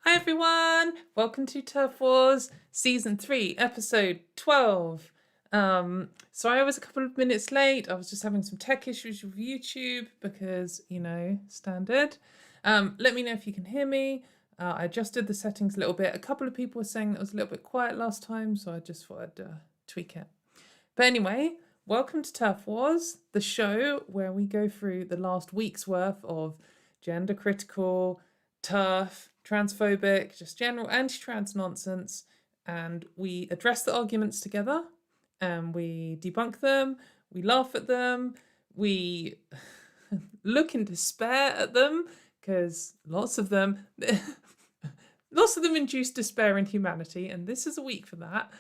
Hi everyone, welcome to TERF WARS Season 3, Episode 12. Sorry I was a couple of minutes late. I was just having some tech issues with YouTube because, standard. Let me know if you can hear me. I adjusted the settings a little bit. A couple of people were saying that it was a little bit quiet last time, so I just thought I'd tweak it. But anyway, welcome to TERF WARS, the show where we go through the last week's worth of gender critical, TERF, transphobic, just general anti-trans nonsense, and we address the arguments together, and we debunk them, we laugh at them, we look in despair at them, because lots of them induce despair in humanity, and this is a week for that.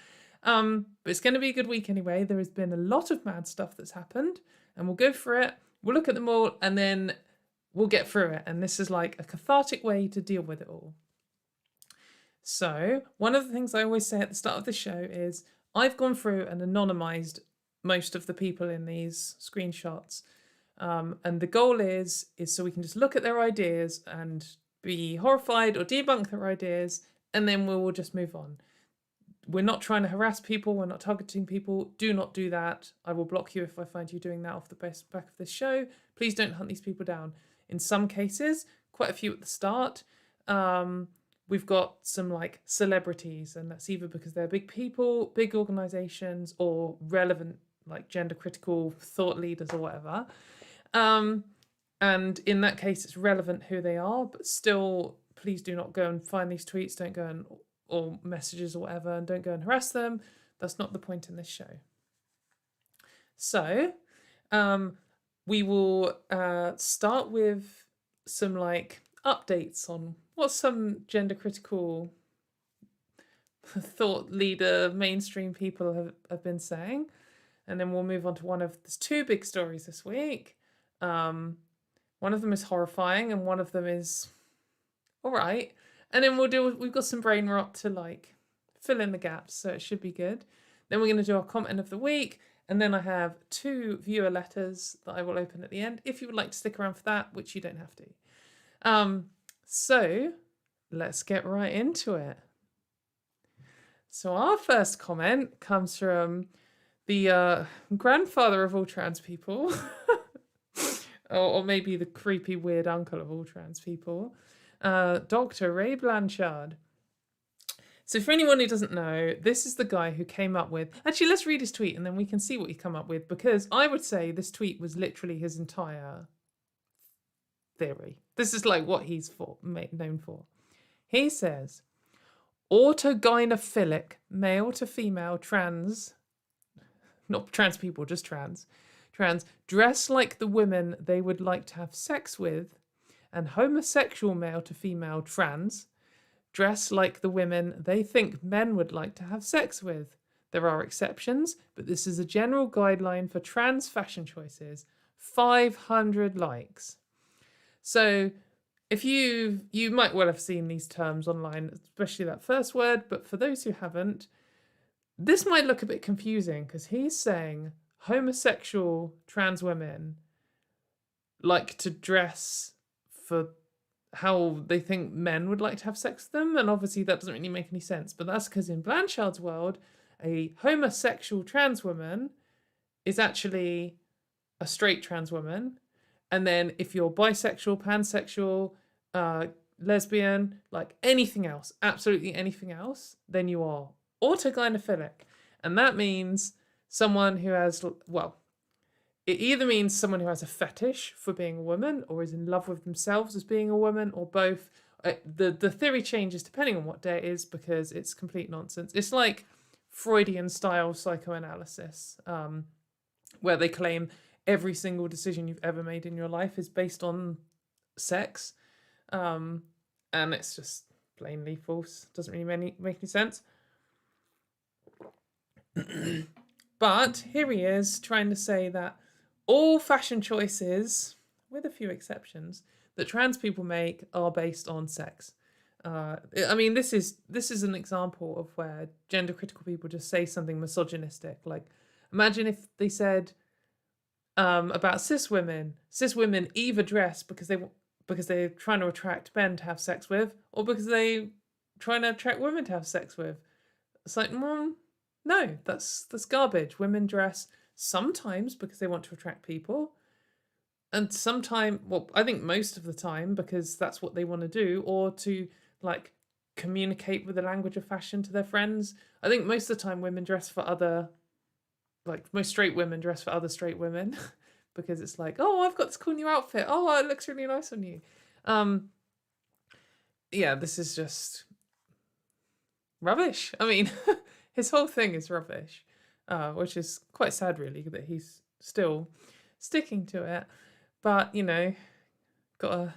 But it's going to be a good week anyway. There has been a lot of mad stuff that's happened, and we'll go through it, we'll look at them all, and then we'll get through it. And this is like a cathartic way to deal with it all. So one of the things I always say at the start of the show is I've gone through and anonymized most of the people in these screenshots. And the goal is so we can just look at their ideas and be horrified or debunk their ideas, and then we will just move on. We're not trying to harass people. We're not targeting people. Do not do that. I will block you if I find you doing that off the back of this show. Please don't hunt these people down. In some cases, quite a few at the start, we've got some like celebrities, and that's either because they're big people, big organizations, or relevant like gender critical thought leaders or whatever. And in that case, it's relevant who they are, but still, please do not go and find these tweets. Don't go and or messages or whatever, and don't go and harass them. That's not the point in this show. So, we will start with some like updates on what some gender critical thought leader mainstream people have been saying, and then we'll move on to there's two big stories this week. One of them is horrifying and one of them is all right, and then we've got some brain rot to like fill in the gaps, so it should be good. Then we're going to do our comment of the week. And then I have 2 viewer letters that I will open at the end, if you would like to stick around for that, which you don't have to. So let's get right into it. So our first comment comes from the grandfather of all trans people, or maybe the creepy weird uncle of all trans people, Dr. Ray Blanchard. So for anyone who doesn't know, this is the guy who came up with... Actually, let's read his tweet and then we can see what he come up with, because I would say this tweet was literally his entire theory. This is like what he's known for. He says, autogynephilic, male to female, trans, not trans people, just trans, dress like the women they would like to have sex with, and homosexual male to female, trans, dress like the women they think men would like to have sex with. There are exceptions, but this is a general guideline for trans fashion choices. 500 likes. So if you might well have seen these terms online, especially that first word, but for those who haven't, this might look a bit confusing because he's saying homosexual trans women like to dress for how they think men would like to have sex with them, and obviously that doesn't really make any sense, but that's because in Blanchard's world, a homosexual trans woman is actually a straight trans woman, and then if you're bisexual, pansexual, lesbian, like anything else, absolutely anything else, then you are autogynephilic, and that means someone who has, well, it either means someone who has a fetish for being a woman or is in love with themselves as being a woman, or both. The theory changes depending on what day it is because it's complete nonsense. It's like Freudian style psychoanalysis, where they claim every single decision you've ever made in your life is based on sex. And it's just plainly false. Doesn't really make any sense. But here he is trying to say that all fashion choices, with a few exceptions, that trans people make are based on sex. I mean, this is an example of where gender critical people just say something misogynistic. Like, imagine if they said about cis women either dress because they because they're trying to attract men to have sex with, or because they're trying to attract women to have sex with. It's like, no, that's garbage. Women dress sometimes because they want to attract people, and sometimes, well, I think most of the time because that's what they want to do, or to like communicate with the language of fashion to their friends. I think most of the time women dress for other, like most straight women dress for other straight women because it's like, oh, I've got this cool new outfit. Oh, it looks really nice on you. Yeah, this is just rubbish. I mean, his whole thing is rubbish, which is quite sad, really, that he's still sticking to it. But, you know, gotta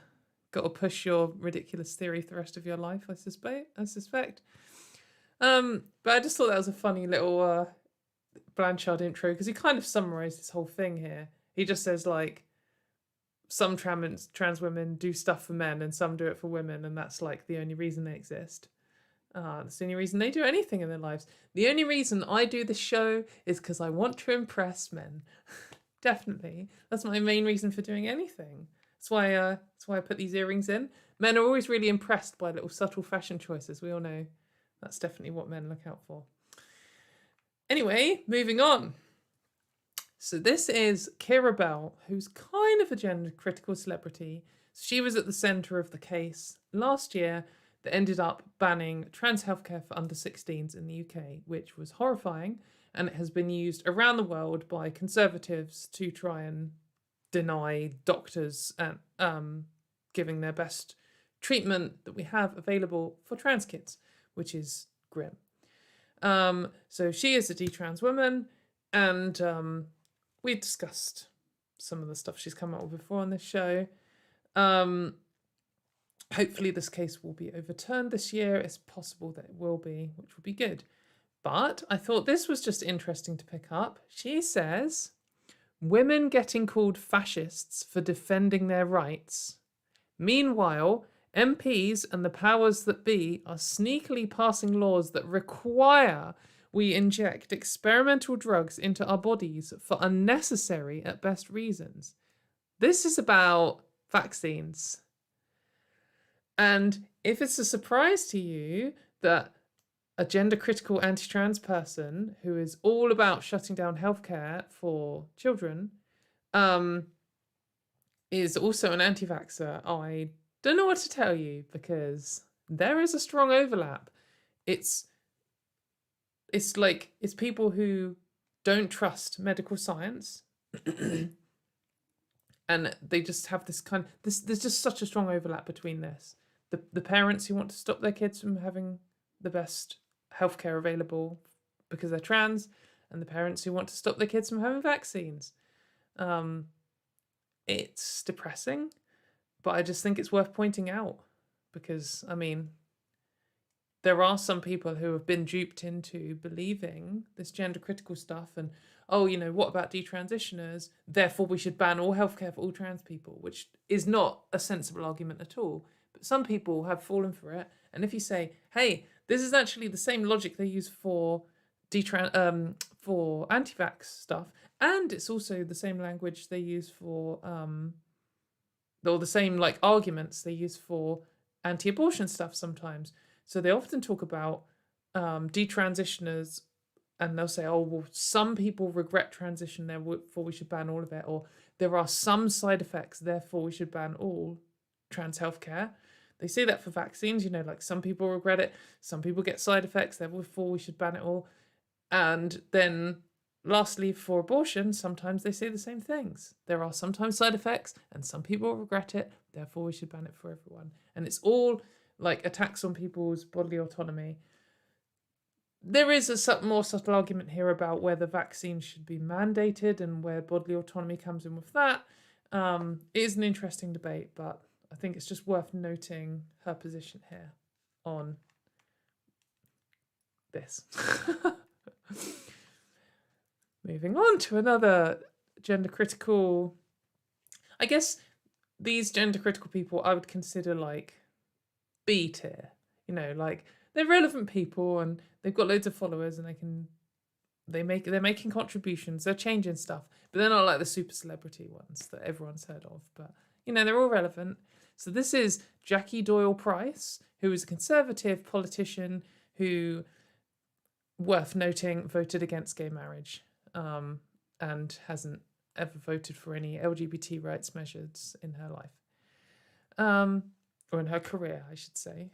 push your ridiculous theory for the rest of your life, I suspect. But I just thought that was a funny little Blanchard intro, because he kind of summarised this whole thing here. He just says, like, some trans women do stuff for men and some do it for women, and that's like the only reason they exist. That's the only reason they do anything in their lives. The only reason I do this show is because I want to impress men. Definitely. That's my main reason for doing anything. That's why I put these earrings in. Men are always really impressed by little subtle fashion choices. We all know that's definitely what men look out for. Anyway, moving on. So this is Kiera Bell, who's kind of a gender critical celebrity. She was at the centre of the case last year that ended up banning trans healthcare for under 16s in the UK, which was horrifying, and it has been used around the world by conservatives to try and deny doctors and giving their best treatment that we have available for trans kids, which is grim. So she is a detrans woman, and we discussed some of the stuff she's come up with before on this show. Hopefully this case will be overturned this year. It's possible that it will be, which will be good. But I thought this was just interesting to pick up. She says, women getting called fascists for defending their rights. Meanwhile, MPs and the powers that be are sneakily passing laws that require we inject experimental drugs into our bodies for unnecessary at best reasons. This is about vaccines. And if it's a surprise to you that a gender critical anti-trans person who is all about shutting down healthcare for children is also an anti-vaxxer, I don't know what to tell you, because there is a strong overlap. It's people who don't trust medical science and they just have this there's just such a strong overlap between this. The parents who want to stop their kids from having the best healthcare available because they're trans, and the parents who want to stop their kids from having vaccines. It's depressing, but I just think it's worth pointing out because, I mean, there are some people who have been duped into believing this gender critical stuff and, oh, you know, what about detransitioners? Therefore, we should ban all healthcare for all trans people, which is not a sensible argument at all. But some people have fallen for it. And if you say, hey, this is actually the same logic they use for anti-vax stuff, and it's also the same language they use for, or the same like arguments they use for anti-abortion stuff sometimes. So they often talk about detransitioners, and they'll say, oh, well, some people regret transition, therefore we should ban all of it. Or there are some side effects, therefore we should ban all trans healthcare. They say that for vaccines, you know, like some people regret it, some people get side effects, therefore we should ban it all. And then lastly, for abortion, sometimes they say the same things. There are sometimes side effects and some people regret it, therefore we should ban it for everyone. And it's all like attacks on people's bodily autonomy. There is a more subtle argument here about whether vaccines should be mandated and where bodily autonomy comes in with that. It is an interesting debate, but I think it's just worth noting her position here on this. Moving on to another gender critical. I guess these gender critical people I would consider like B tier. You know, like they're relevant people and they've got loads of followers and they're making contributions, they're changing stuff, but they're not like the super celebrity ones that everyone's heard of. But you know, they're all relevant. So this is Jackie Doyle-Price, who is a Conservative politician who, worth noting, voted against gay marriage and hasn't ever voted for any LGBT rights measures in her life. Or in her career, I should say.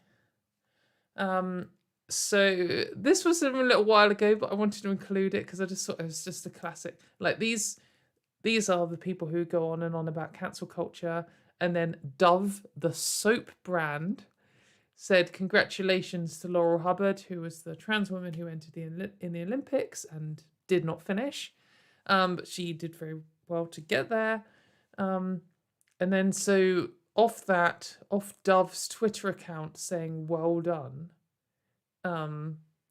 So this was a little while ago, but I wanted to include it because I just thought it was just a classic. Like these are the people who go on and on about cancel culture. And then Dove, the soap brand, said congratulations to Laurel Hubbard, who was the trans woman who entered in the Olympics and did not finish. But she did very well to get there. And then so off Dove's Twitter account saying well done,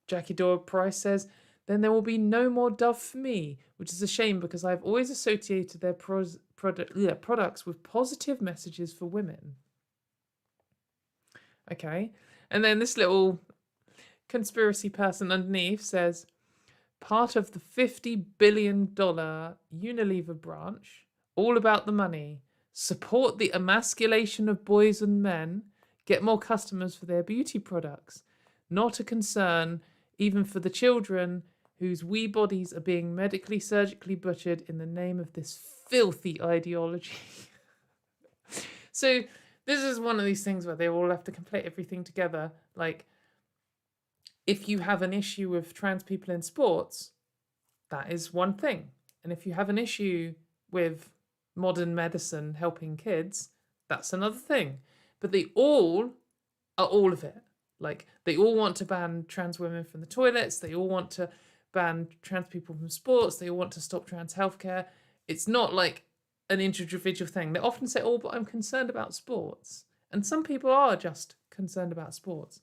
Jackie Doyle-Price says, then there will be no more Dove for me, which is a shame because I've always associated their products with positive messages for women. Okay. And then this little conspiracy person underneath says, part of the $50 billion Unilever branch, all about the money, support the emasculation of boys and men, get more customers for their beauty products. Not a concern, even for the children whose wee bodies are being medically, surgically butchered in the name of this filthy ideology. So this is one of these things where they all have to complete everything together. Like, if you have an issue with trans people in sports, that is one thing. And if you have an issue with modern medicine helping kids, that's another thing. But they all are all of it. Like, they all want to ban trans women from the toilets. They all want to ban trans people from sports. They all want to stop trans healthcare. It's not like an individual thing. They often say, oh, but I'm concerned about sports. And some people are just concerned about sports.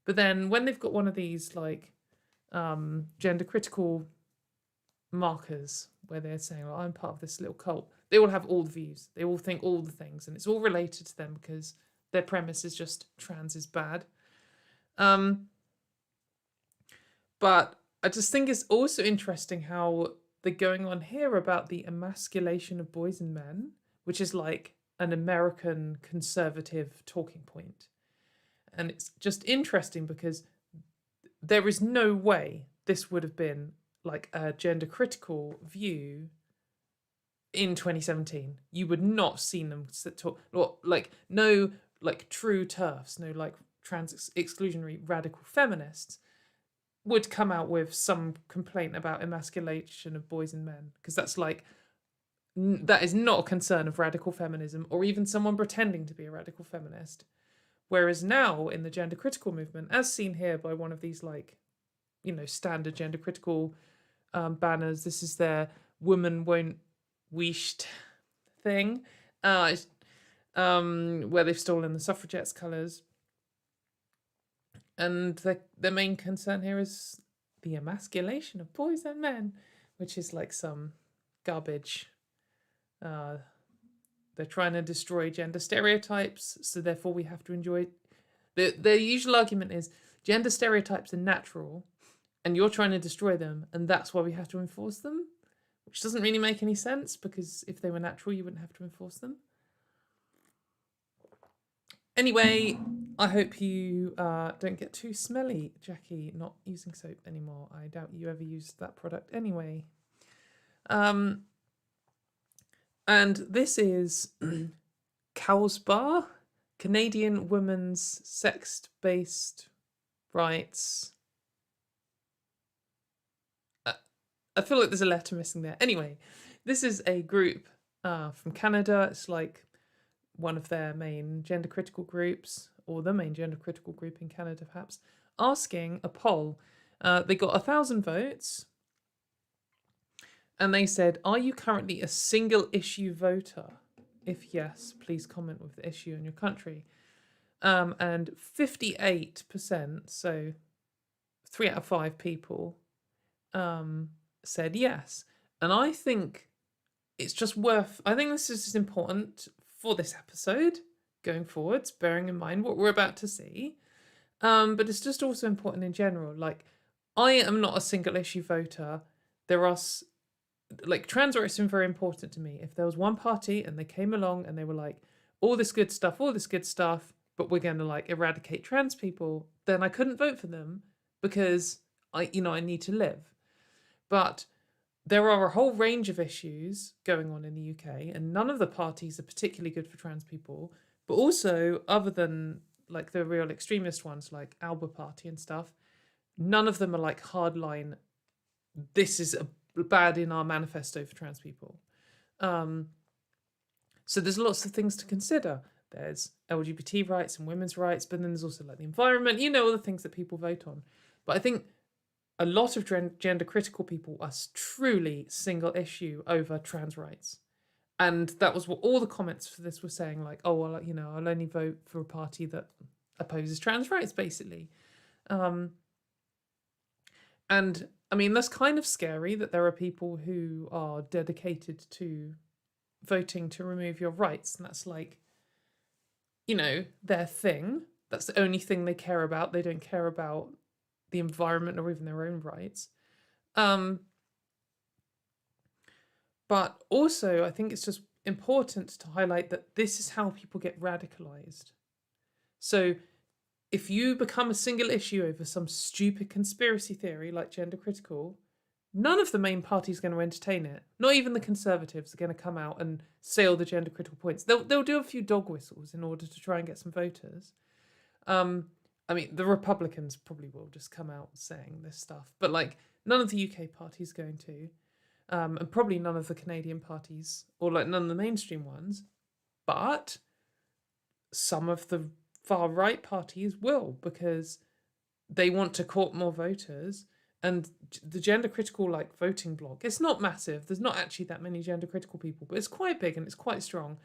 But then when they've got one of these, like, gender critical markers where they're saying, well, I'm part of this little cult, they all have all the views. They all think all the things. And it's all related to them because their premise is just trans is bad. But I just think it's also interesting how they're going on here about the emasculation of boys and men, which is like an American conservative talking point. And it's just interesting because there is no way this would have been like a gender critical view in 2017. You would not have seen them talk, or like no like true TERFs, no like trans exclusionary radical feminists would come out with some complaint about emasculation of boys and men, because that's like, that is not a concern of radical feminism or even someone pretending to be a radical feminist. Whereas now in the gender critical movement, as seen here by one of these like, you know, standard gender critical banners, this is their woman won't wished thing, where they've stolen the suffragettes' colours. And their main concern here is the emasculation of boys and men, which is like some garbage. They're trying to destroy gender stereotypes, so therefore we have to enjoy... Their usual argument is gender stereotypes are natural, and you're trying to destroy them, and that's why we have to enforce them, which doesn't really make any sense, because if they were natural, you wouldn't have to enforce them. Anyway, I hope you don't get too smelly, Jackie, not using soap anymore. I doubt you ever used that product anyway. And this is CAWSBAR, Canadian Women's Sex-Based Rights. I feel like there's a letter missing there. Anyway, this is a group from Canada. It's like one of their main gender critical groups, or the main gender critical group in Canada perhaps, asking a poll. They got 1,000 votes, and they said, are you currently a single issue voter? If yes, please comment with the issue in your country. And 58%, so 3 out of 5 people, said yes. And I think it's just worth, I think this is important for this episode going forwards, bearing in mind what we're about to see. But it's just also important in general. Like, I am not a single issue voter. There are, like, trans rights are very important to me. If there was one party and they came along and they were like, all this good stuff, but we're going to like eradicate trans people, then I couldn't vote for them because I need to live. But there are a whole range of issues going on in the UK, and none of the parties are particularly good for trans people. But also, other than like the real extremist ones like Alba Party and stuff, none of them are like hardline, this is bad in our manifesto for trans people. So there's lots of things to consider. There's LGBT rights and women's rights, but then there's also like the environment, all the things that people vote on. But I think a lot of gender critical people are truly single issue over trans rights. And that was what all the comments for this were saying, like, oh, well, I'll only vote for a party that opposes trans rights, basically. And I mean, that's kind of scary that there are people who are dedicated to voting to remove your rights. And that's like, their thing. That's the only thing they care about. They don't care about the environment or even their own rights. But also, I think it's just important to highlight that this is how people get radicalized. So if you become a single issue over some stupid conspiracy theory like gender critical, none of the main parties are going to entertain it. Not even the Conservatives are going to come out and say all the gender critical points. They'll do a few dog whistles in order to try and get some voters. I mean, the Republicans probably will just come out saying this stuff, but like none of the UK parties are going to, and probably none of the Canadian parties, or like none of the mainstream ones, but some of the far right parties will, because they want to court more voters. And the gender critical like voting bloc, it's not massive. There's not actually that many gender critical people, but it's quite big and it's quite strong.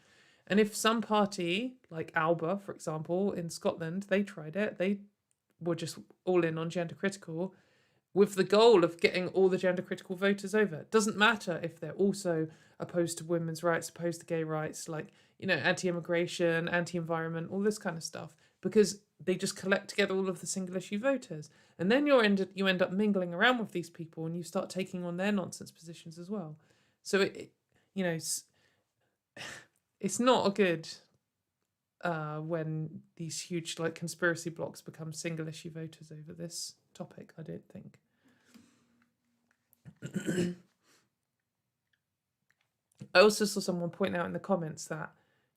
And if some party, like Alba, for example, in Scotland, they tried it, they were just all in on gender critical with the goal of getting all the gender critical voters over. It doesn't matter if they're also opposed to women's rights, opposed to gay rights, like, anti-immigration, anti-environment, all this kind of stuff, because they just collect together all of the single issue voters. And then you end up mingling around with these people and you start taking on their nonsense positions as well. So it's not a good when these huge like conspiracy blocks become single issue voters over this topic, I don't think. I also saw someone point out in the comments that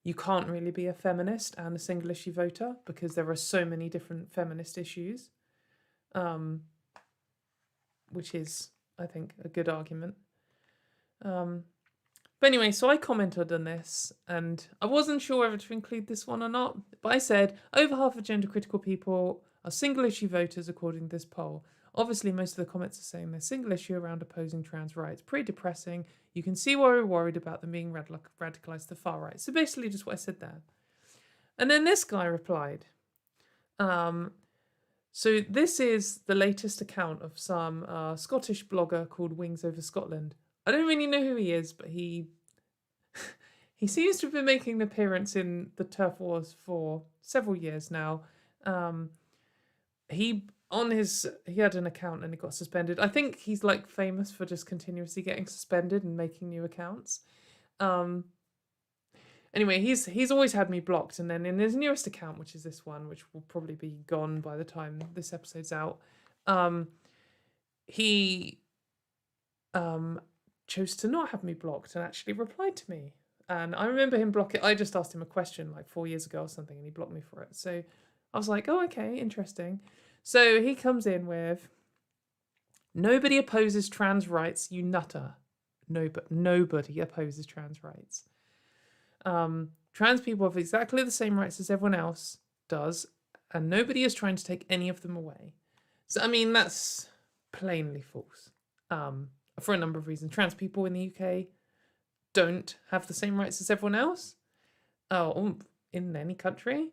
you can't really be a feminist and a single issue voter because there are so many different feminist issues, which is, I think, a good argument. But anyway, so I commented on this and I wasn't sure whether to include this one or not, but I said over half of gender critical people are single issue voters according to this poll. Obviously, most of the comments are saying they're single issue around opposing trans rights. Pretty depressing. You can see why we're worried about them being radicalised to the far right. So basically just what I said there. And then this guy replied. So this is the latest account of some Scottish blogger called Wings Over Scotland. I don't really know who he is, but he seems to have been making an appearance in the TERF Wars for several years now. He had an account and it got suspended. I think he's like famous for just continuously getting suspended and making new accounts. Anyway, he's always had me blocked, and then in his newest account, which is this one, which will probably be gone by the time this episode's out, he chose to not have me blocked and actually replied to me. And I remember him blocking. I just asked him a question like 4 years ago or something, and he blocked me for it. So I was like, oh, okay, interesting. So he comes in with, nobody opposes trans rights, you nutter. No, but nobody opposes trans rights. Trans people have exactly the same rights as everyone else does, and nobody is trying to take any of them away. So, I mean, that's plainly false. For a number of reasons. Trans people in the UK don't have the same rights as everyone else, or in any country,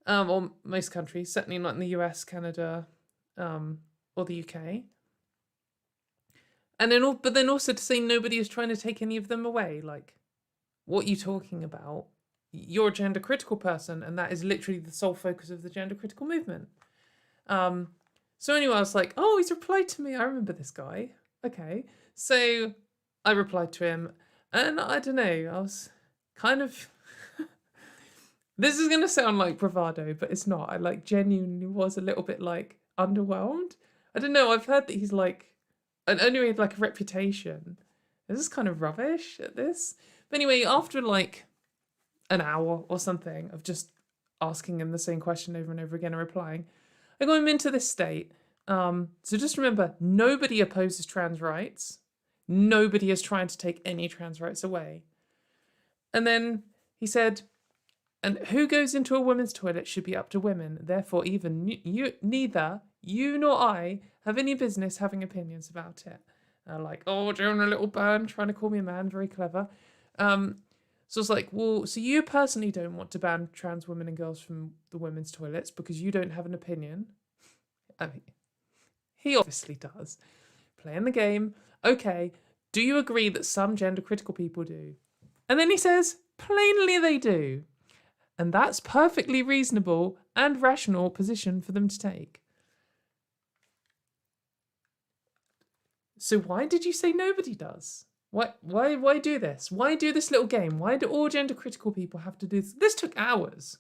or most countries, certainly not in the US, Canada, or the UK. And then, but then also to say nobody is trying to take any of them away, like, what are you talking about? You're a gender critical person, and that is literally the sole focus of the gender critical movement. So anyway, I was like, oh, he's replied to me. I remember this guy. Okay. So I replied to him, and I don't know, I was kind of This is going to sound like bravado, but it's not. I genuinely was a little bit underwhelmed. I don't know. I've heard that he's only had a reputation. This is kind of rubbish at this. But anyway, after an hour or something of just asking him the same question over and over again and replying, I got him into this state. So just remember, nobody opposes trans rights. Nobody is trying to take any trans rights away. And then he said, and who goes into a women's toilet should be up to women. Therefore, neither you nor I have any business having opinions about it. Doing a little burn, trying to call me a man, very clever. So it's so you personally don't want to ban trans women and girls from the women's toilets because you don't have an opinion. I mean, he obviously does. Playing the game. Okay, do you agree that some gender critical people do? And then he says, plainly they do. And that's perfectly reasonable and rational position for them to take. So why did you say nobody does? Why do this? Why do this little game? Why do all gender critical people have to do this? This took hours,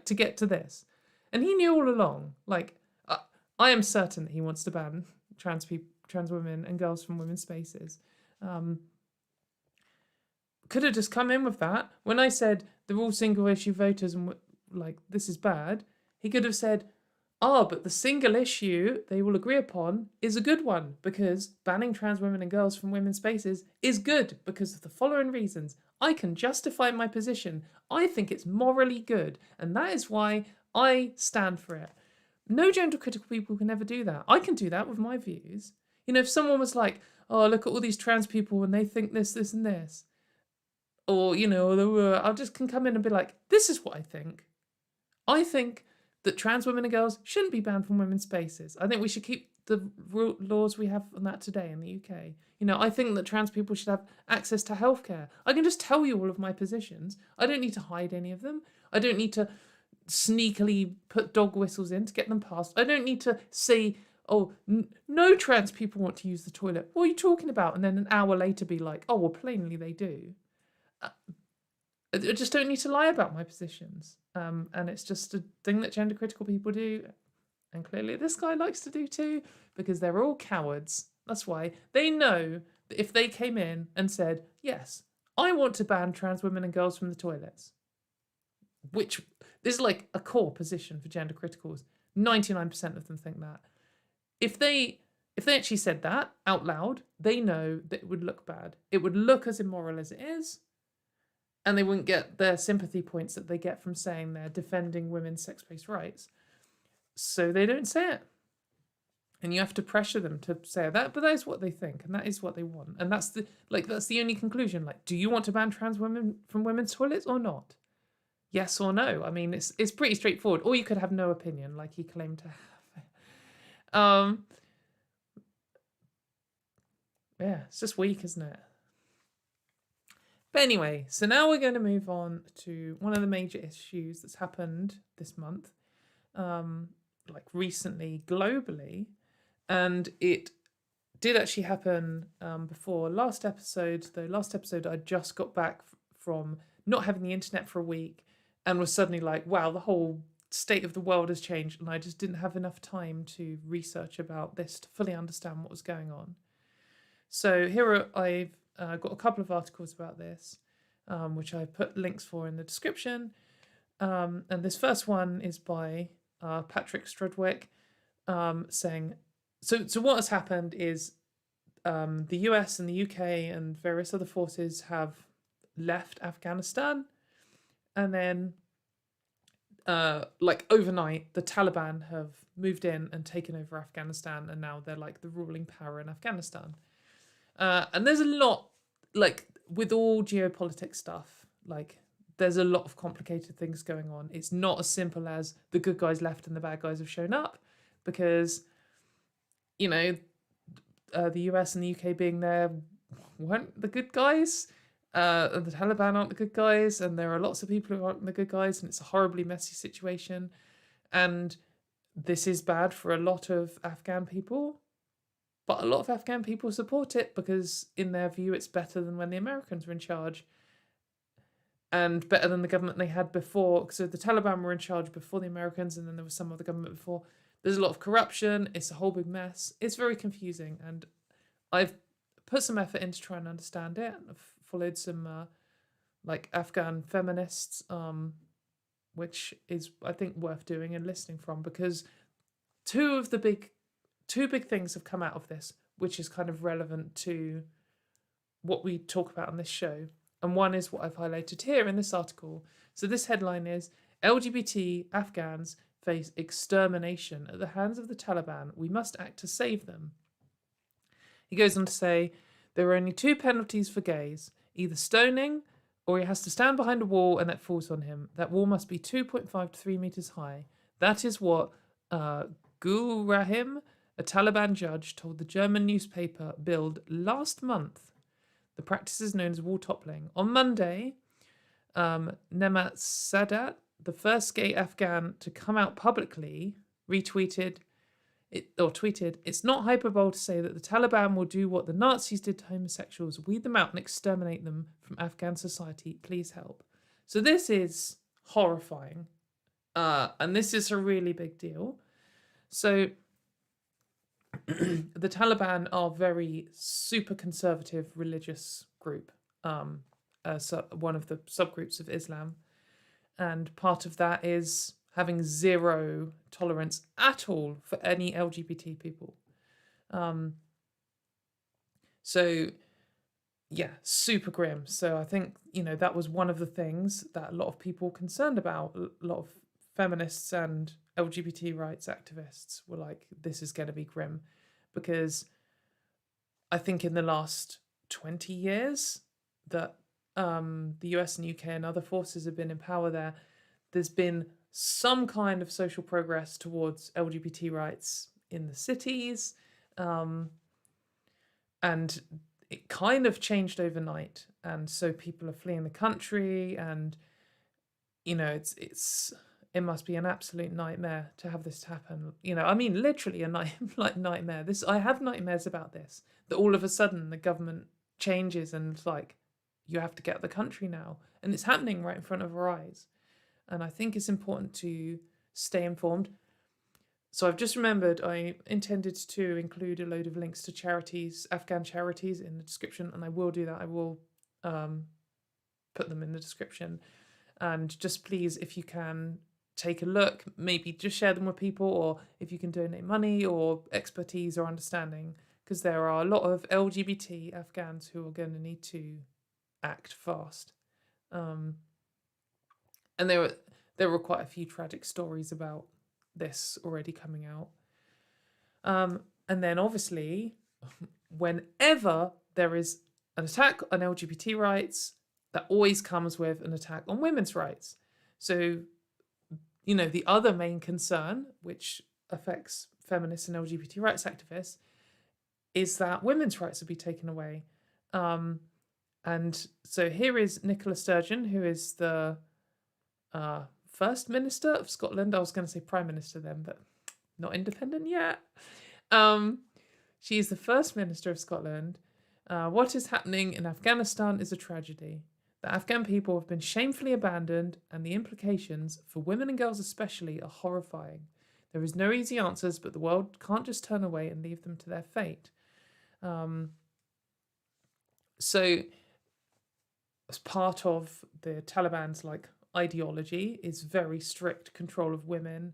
to get to this. And he knew all along. I am certain that he wants to ban trans women and girls from women's spaces. Could have just come in with that. When I said they're all single issue voters and this is bad, he could have said, but the single issue they will agree upon is a good one because banning trans women and girls from women's spaces is good because of the following reasons. I can justify my position. I think it's morally good, and that is why I stand for it. No gender critical people can ever do that. I can do that with my views. If someone was look at all these trans people and they think this, this, and this. Or, I just can come in and be this is what I think. I think that trans women and girls shouldn't be banned from women's spaces. I think we should keep the laws we have on that today in the UK. I think that trans people should have access to healthcare. I can just tell you all of my positions. I don't need to hide any of them. I don't need to sneakily put dog whistles in to get them passed. I don't need to say, no trans people want to use the toilet. What are you talking about? And then an hour later be plainly they do. I just don't need to lie about my positions. And it's just a thing that gender critical people do. And clearly this guy likes to do too, because they're all cowards. That's why they know that if they came in and said, yes, I want to ban trans women and girls from the toilets, which is a core position for gender criticals. 99% of them think that. If they actually said that out loud, they know that it would look bad. It would look as immoral as it is. And they wouldn't get their sympathy points that they get from saying they're defending women's sex-based rights. So they don't say it. And you have to pressure them to say that, but that is what they think, and that is what they want. And that's the only conclusion. Do you want to ban trans women from women's toilets or not? Yes or no? I mean, it's pretty straightforward. Or you could have no opinion, like he claimed to have. Yeah, it's just weak, isn't it? But anyway, so now we're going to move on to one of the major issues that's happened this month, recently globally. And it did actually happen before last episode. Though last episode I just got back from not having the internet for a week and was suddenly wow, the whole state of the world has changed. And I just didn't have enough time to research about this to fully understand what was going on. So here I've got a couple of articles about this, which I put links for in the description. And this first one is by Patrick Strudwick, saying, so what has happened is the US and the UK and various other forces have left Afghanistan. And then, overnight, the Taliban have moved in and taken over Afghanistan. And now they're the ruling power in Afghanistan. And there's a lot, with all geopolitics stuff, there's a lot of complicated things going on. It's not as simple as the good guys left and the bad guys have shown up, because, the US and the UK being there weren't the good guys, and the Taliban aren't the good guys, and there are lots of people who aren't the good guys, and it's a horribly messy situation. And this is bad for a lot of Afghan people. But a lot of Afghan people support it because, in their view, it's better than when the Americans were in charge. and better than the government they had before. So the Taliban were in charge before the Americans, and then there was some other government before. There's a lot of corruption. It's a whole big mess. It's very confusing, and I've put some effort into trying to understand it. I've followed some like Afghan feminists, which is, I think, worth doing and listening from, because two big things have come out of this, which is kind of relevant to what we talk about on this show. And one is what I've highlighted here in this article. So this headline is, LGBT Afghans face extermination at the hands of the Taliban. We must act to save them. He goes on to say, there are only two penalties for gays, either stoning or he has to stand behind a wall and that falls on him. That wall must be 2.5 to 3 meters high. That is what Gul Rahim, a Taliban judge, told the German newspaper Bild last month. The practice is known as wall toppling. On Monday, Nemat Sadat, the first gay Afghan to come out publicly, tweeted, it's not hyperbole to say that the Taliban will do what the Nazis did to homosexuals, weed them out and exterminate them from Afghan society. Please help. So this is horrifying. And this is a really big deal. So the Taliban are a very super conservative religious group, so one of the subgroups of Islam. And part of that is having zero tolerance at all for any LGBT people. So, yeah, super grim. So I think, that was one of the things that a lot of people were concerned about. A lot of feminists and LGBT rights activists were like, this is going to be grim. Because I think in the last 20 years that the US and UK and other forces have been in power there, there's been some kind of social progress towards LGBT rights in the cities. And it kind of changed overnight. And so people are fleeing the country, and, it must be an absolute nightmare to have this happen. Literally a nightmare. I have nightmares about this, that all of a sudden the government changes and it's like, you have to get the country now. And it's happening right in front of our eyes. And I think it's important to stay informed. So I've just remembered I intended to include a load of links to charities, Afghan charities, in the description, and I will do that. I will put them in the description. And just please, if you can, take a look, maybe just share them with people, or if you can donate money or expertise or understanding, because there are a lot of LGBT Afghans who are going to need to act fast. And there were quite a few tragic stories about this already coming out. And then obviously, whenever there is an attack on LGBT rights, that always comes with an attack on women's rights. So, the other main concern, which affects feminists and LGBT rights activists, is that women's rights will be taken away. And so here is Nicola Sturgeon, who is the First Minister of Scotland. I was going to say Prime Minister then, but not independent yet. She is the First Minister of Scotland. What is happening in Afghanistan is a tragedy. The Afghan people have been shamefully abandoned, and the implications, for women and girls especially, are horrifying. There is no easy answers, but the world can't just turn away and leave them to their fate. So, as part of the Taliban's ideology is very strict control of women.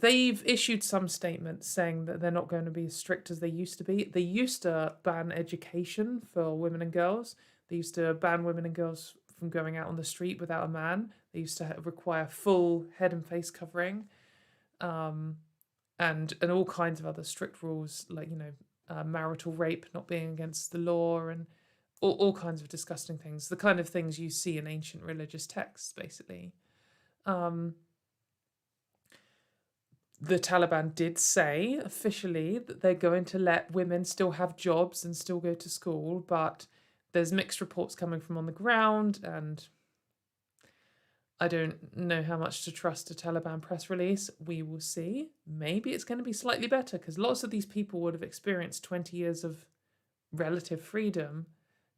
They've issued some statements saying that they're not going to be as strict as they used to be. They used to ban education for women and girls. They used to ban women and girls from going out on the street without a man. They used to require full head and face covering, and all kinds of other strict rules, like marital rape not being against the law, and all kinds of disgusting things. The kind of things you see in ancient religious texts, basically. The Taliban did say officially that they're going to let women still have jobs and still go to school, but there's mixed reports coming from on the ground, and I don't know how much to trust a Taliban press release. We will see. Maybe it's going to be slightly better, because lots of these people would have experienced 20 years of relative freedom.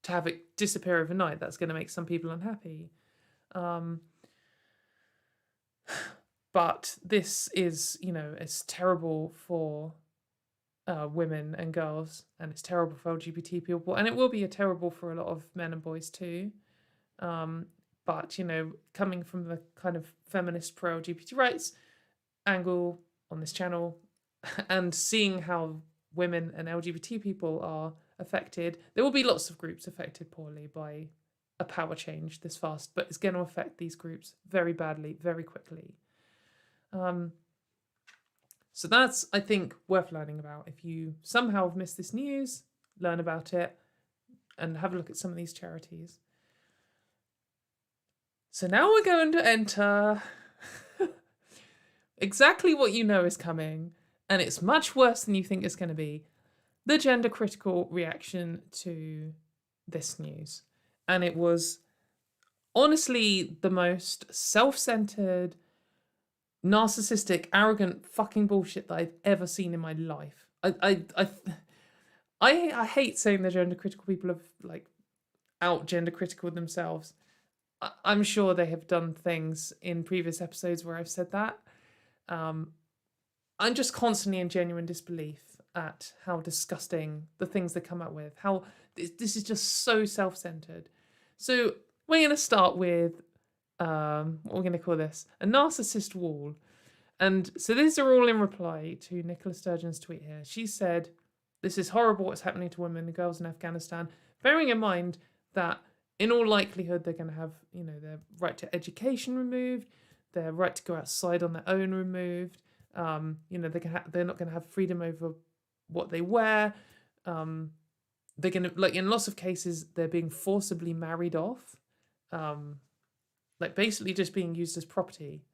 to have it disappear overnight. That's going to make some people unhappy. But this is, it's terrible for women and girls, and it's terrible for LGBT people, and it will be terrible for a lot of men and boys too. But, coming from the kind of feminist pro-LGBT rights angle on this channel and seeing how women and LGBT people are affected, there will be lots of groups affected poorly by a power change this fast, but it's going to affect these groups very badly, very quickly. So that's, I think, worth learning about. If you somehow have missed this news, learn about it and have a look at some of these charities. So now we're going to enter exactly what you know is coming, and it's much worse than you think it's going to be, the gender critical reaction to this news. And it was honestly the most self-centered, narcissistic, arrogant fucking bullshit that I've ever seen in my life. I hate saying the gender critical people have out gender critical themselves. I'm sure they have done things in previous episodes where I've said that. I'm just constantly in genuine disbelief at how disgusting the things they come up with. How this is just so self-centered. So we're going to start with what we're going to call this, a narcissist wall. And so these are all in reply to Nicola Sturgeon's tweet here. She said, "This is horrible what's happening to women and girls in Afghanistan, bearing in mind that in all likelihood they're going to have, their right to education removed, their right to go outside on their own removed. They're not going to have freedom over what they wear. They're going to, in lots of cases, they're being forcibly married off, basically just being used as property."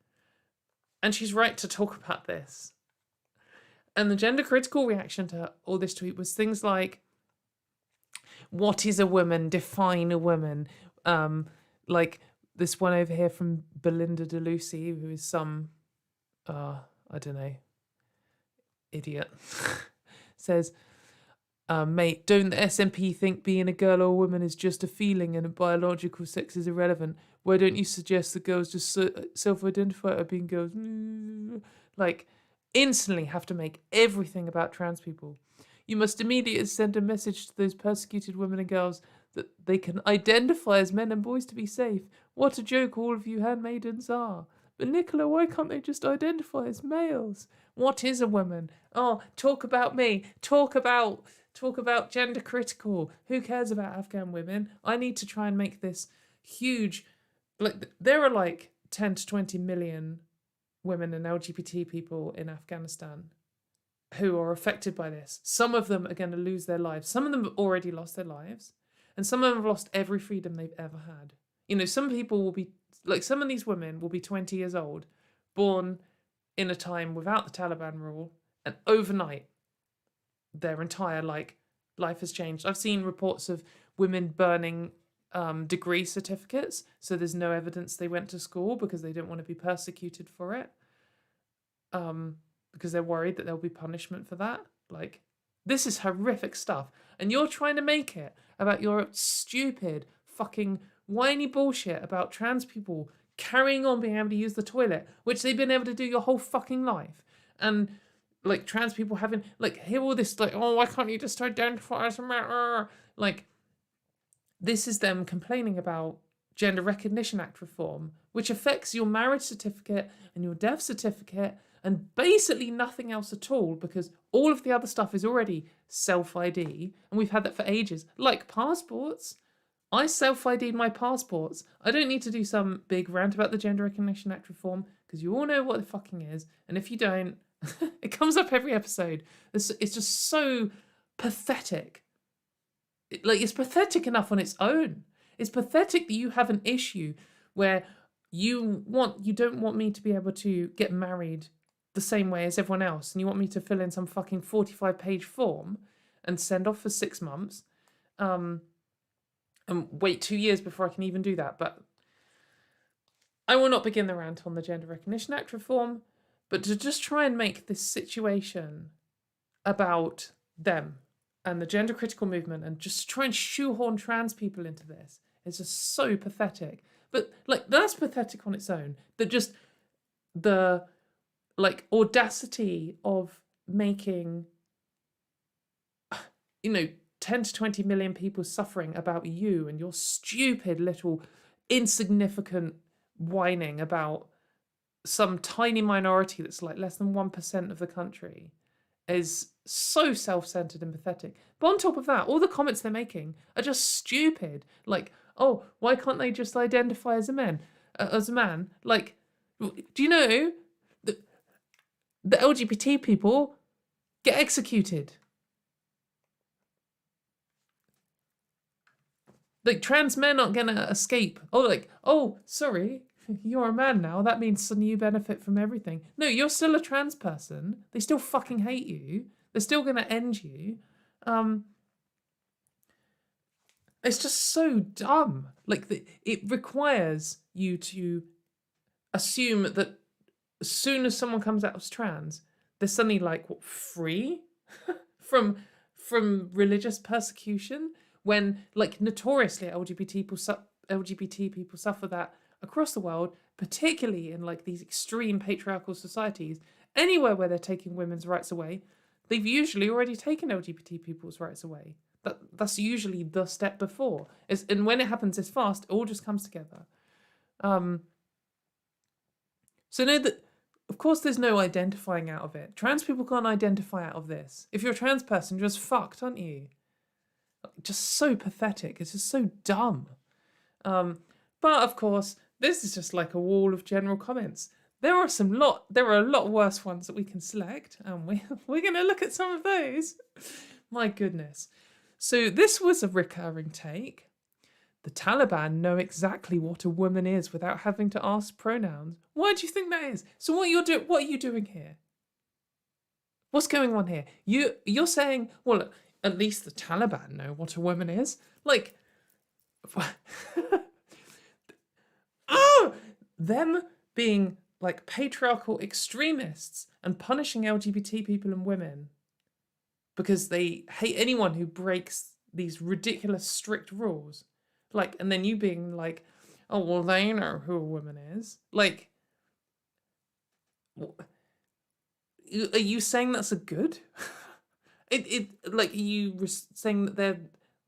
And she's right to talk about this. And the gender critical reaction to all this tweet was things like, "What is a woman? Define a woman." Like this one over here from Belinda DeLucy, who is some, I don't know, idiot, says, "Mate, don't the SNP think being a girl or a woman is just a feeling and a biological sex is irrelevant? Why don't you suggest that girls just self-identify as being girls?" Instantly have to make everything about trans people. "You must immediately send a message to those persecuted women and girls that they can identify as men and boys to be safe. What a joke all of you handmaidens are. But Nicola, why can't they just identify as males? What is a woman? Oh, talk about me. Talk about gender critical. Who cares about Afghan women? I need to try and make this huge." There are 10 to 20 million women and LGBT people in Afghanistan who are affected by this. Some of them are going to lose their lives. Some of them have already lost their lives. And some of them have lost every freedom they've ever had. Some people will be, some of these women will be 20 years old, born in a time without the Taliban rule, and overnight, their entire, life has changed. I've seen reports of women burning degree certificates, so there's no evidence they went to school because they don't want to be persecuted for it. Because they're worried that there'll be punishment for that. This is horrific stuff. And you're trying to make it about your stupid, fucking, whiny bullshit about trans people carrying on being able to use the toilet, which they've been able to do your whole fucking life. And, trans people having, hear all this, oh, why can't you just identify as a man? This is them complaining about Gender Recognition Act reform, which affects your marriage certificate and your death certificate and basically nothing else at all, because all of the other stuff is already self-ID, and we've had that for ages. Passports. I self-ID'd my passports. I don't need to do some big rant about the Gender Recognition Act reform, because you all know what the fucking is, and if you don't, it comes up every episode. It's just so pathetic. It's pathetic enough on its own. It's pathetic that you have an issue where you don't want me to be able to get married the same way as everyone else, and you want me to fill in some fucking 45-page form and send off for 6 months, and wait 2 years before I can even do that. But I will not begin the rant on the Gender Recognition Act reform, but to just try and make this situation about them and the gender critical movement, and just try and shoehorn trans people into this is just so pathetic. But like, that's pathetic on its own. That just the like audacity of making, 10 to 20 million people suffering about you and your stupid little insignificant whining about some tiny minority that's like less than 1% of the country is so self-centered and pathetic. But on top of that, all the comments they're making are just stupid. Like, oh, why can't they just identify as a man? Like, do you know that the LGBT people get executed? Like, trans men aren't gonna escape. Oh, sorry, you're a man now. That means suddenly you benefit from everything. No, you're still a trans person. They still fucking hate you. They're still gonna end you. It's just so dumb. Like, it requires you to assume that as soon as someone comes out as trans, they're suddenly like, what, free from religious persecution? When, like, notoriously LGBT people suffer that across the world, particularly in like these extreme patriarchal societies. Anywhere where they're taking women's rights away, they've usually already taken LGBT people's rights away. That's usually the step before. And when it happens this fast, it all just comes together. So know that, of course, there's no identifying out of it. Trans people can't identify out of this. If you're a trans person, you're just fucked, aren't you? Just so pathetic. It's just so dumb. But of course, this is just like a wall of general comments. There are a lot worse ones that we can select, and we're going to look at some of those. My goodness. So this was a recurring take. The Taliban know exactly what a woman is without having to ask pronouns. Why do you think that is? So what are you doing here? What's going on here? You're saying, well, at least the Taliban know what a woman is. Like, them being like patriarchal extremists and punishing LGBT people and women because they hate anyone who breaks these ridiculous strict rules. Like, and then you being like, oh, well, they know who a woman is. Like, are you saying that's a good? Like, are you saying that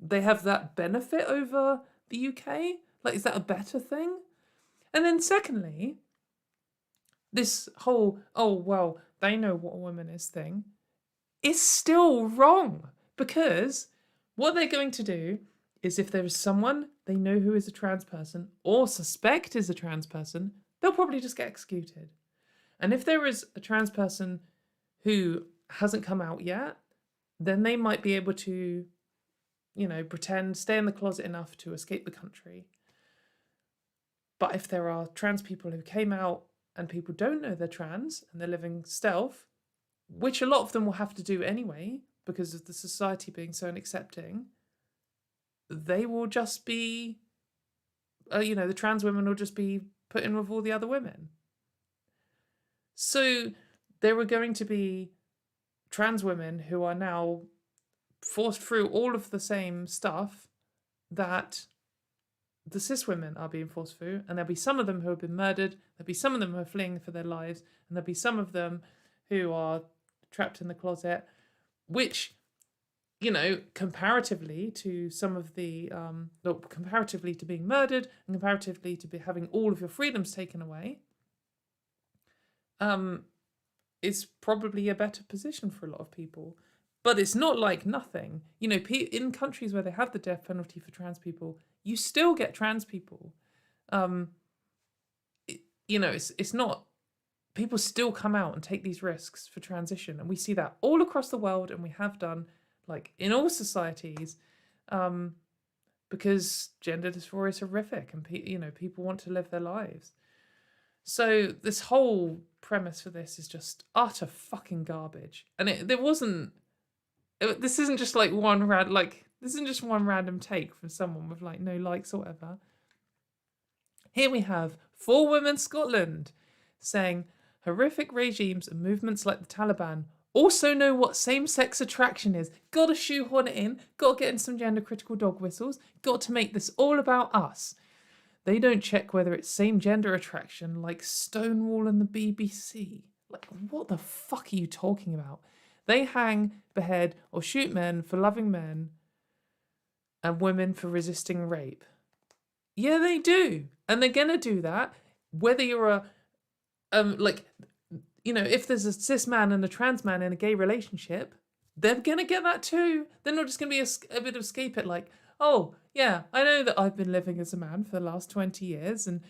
they have that benefit over the UK? Like, is that a better thing? And then secondly, this whole, oh, well, they know what a woman is thing is still wrong, because what they're going to do is, if there is someone they know who is a trans person or suspect is a trans person, they'll probably just get executed. And if there is a trans person who hasn't come out yet, then they might be able to, pretend, stay in the closet enough to escape the country. But if there are trans people who came out and people don't know they're trans and they're living stealth, which a lot of them will have to do anyway because of the society being so unaccepting, they will just be, the trans women will just be put in with all the other women. So there are going to be trans women who are now forced through all of the same stuff that the cis women are being forced through, and there'll be some of them who have been murdered, there'll be some of them who are fleeing for their lives, and there'll be some of them who are trapped in the closet, which, comparatively to some of the, comparatively to being murdered and comparatively to having all of your freedoms taken away, is probably a better position for a lot of people. But it's not like nothing. In countries where they have the death penalty for trans people, you still get trans people. It's not, people still come out and take these risks for transition. And we see that all across the world, and we have done, like, in all societies, because gender dysphoria is horrific and, people want to live their lives. So this whole premise for this is just utter fucking garbage. And this isn't just like this isn't just one random take from someone with like no likes or whatever. Here we have 4 Women Scotland saying horrific regimes and movements like the Taliban also know what same-sex attraction is. Gotta shoehorn it in, gotta get in some gender-critical dog whistles, got to make this all about us. They don't check whether it's same-gender attraction like Stonewall and the BBC. Like, what the fuck are you talking about? They hang, behead, or shoot men for loving men and women for resisting rape. Yeah, they do. And they're gonna do that whether you're a, if there's a cis man and a trans man in a gay relationship, they're gonna get that too. They're not just gonna be a bit of scapegoat like, oh, yeah, I know that I've been living as a man for the last 20 years and,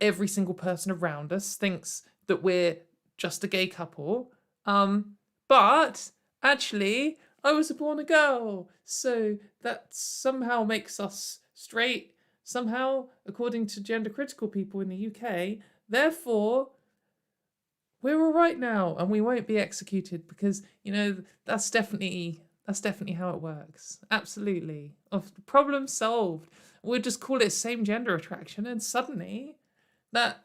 every single person around us thinks that we're just a gay couple. But actually, I was born a girl, so that somehow makes us straight, somehow, according to gender critical people in the UK. Therefore, we're all right now and we won't be executed because, that's definitely how it works. Absolutely. Problem solved. We'll just call it same gender attraction and suddenly that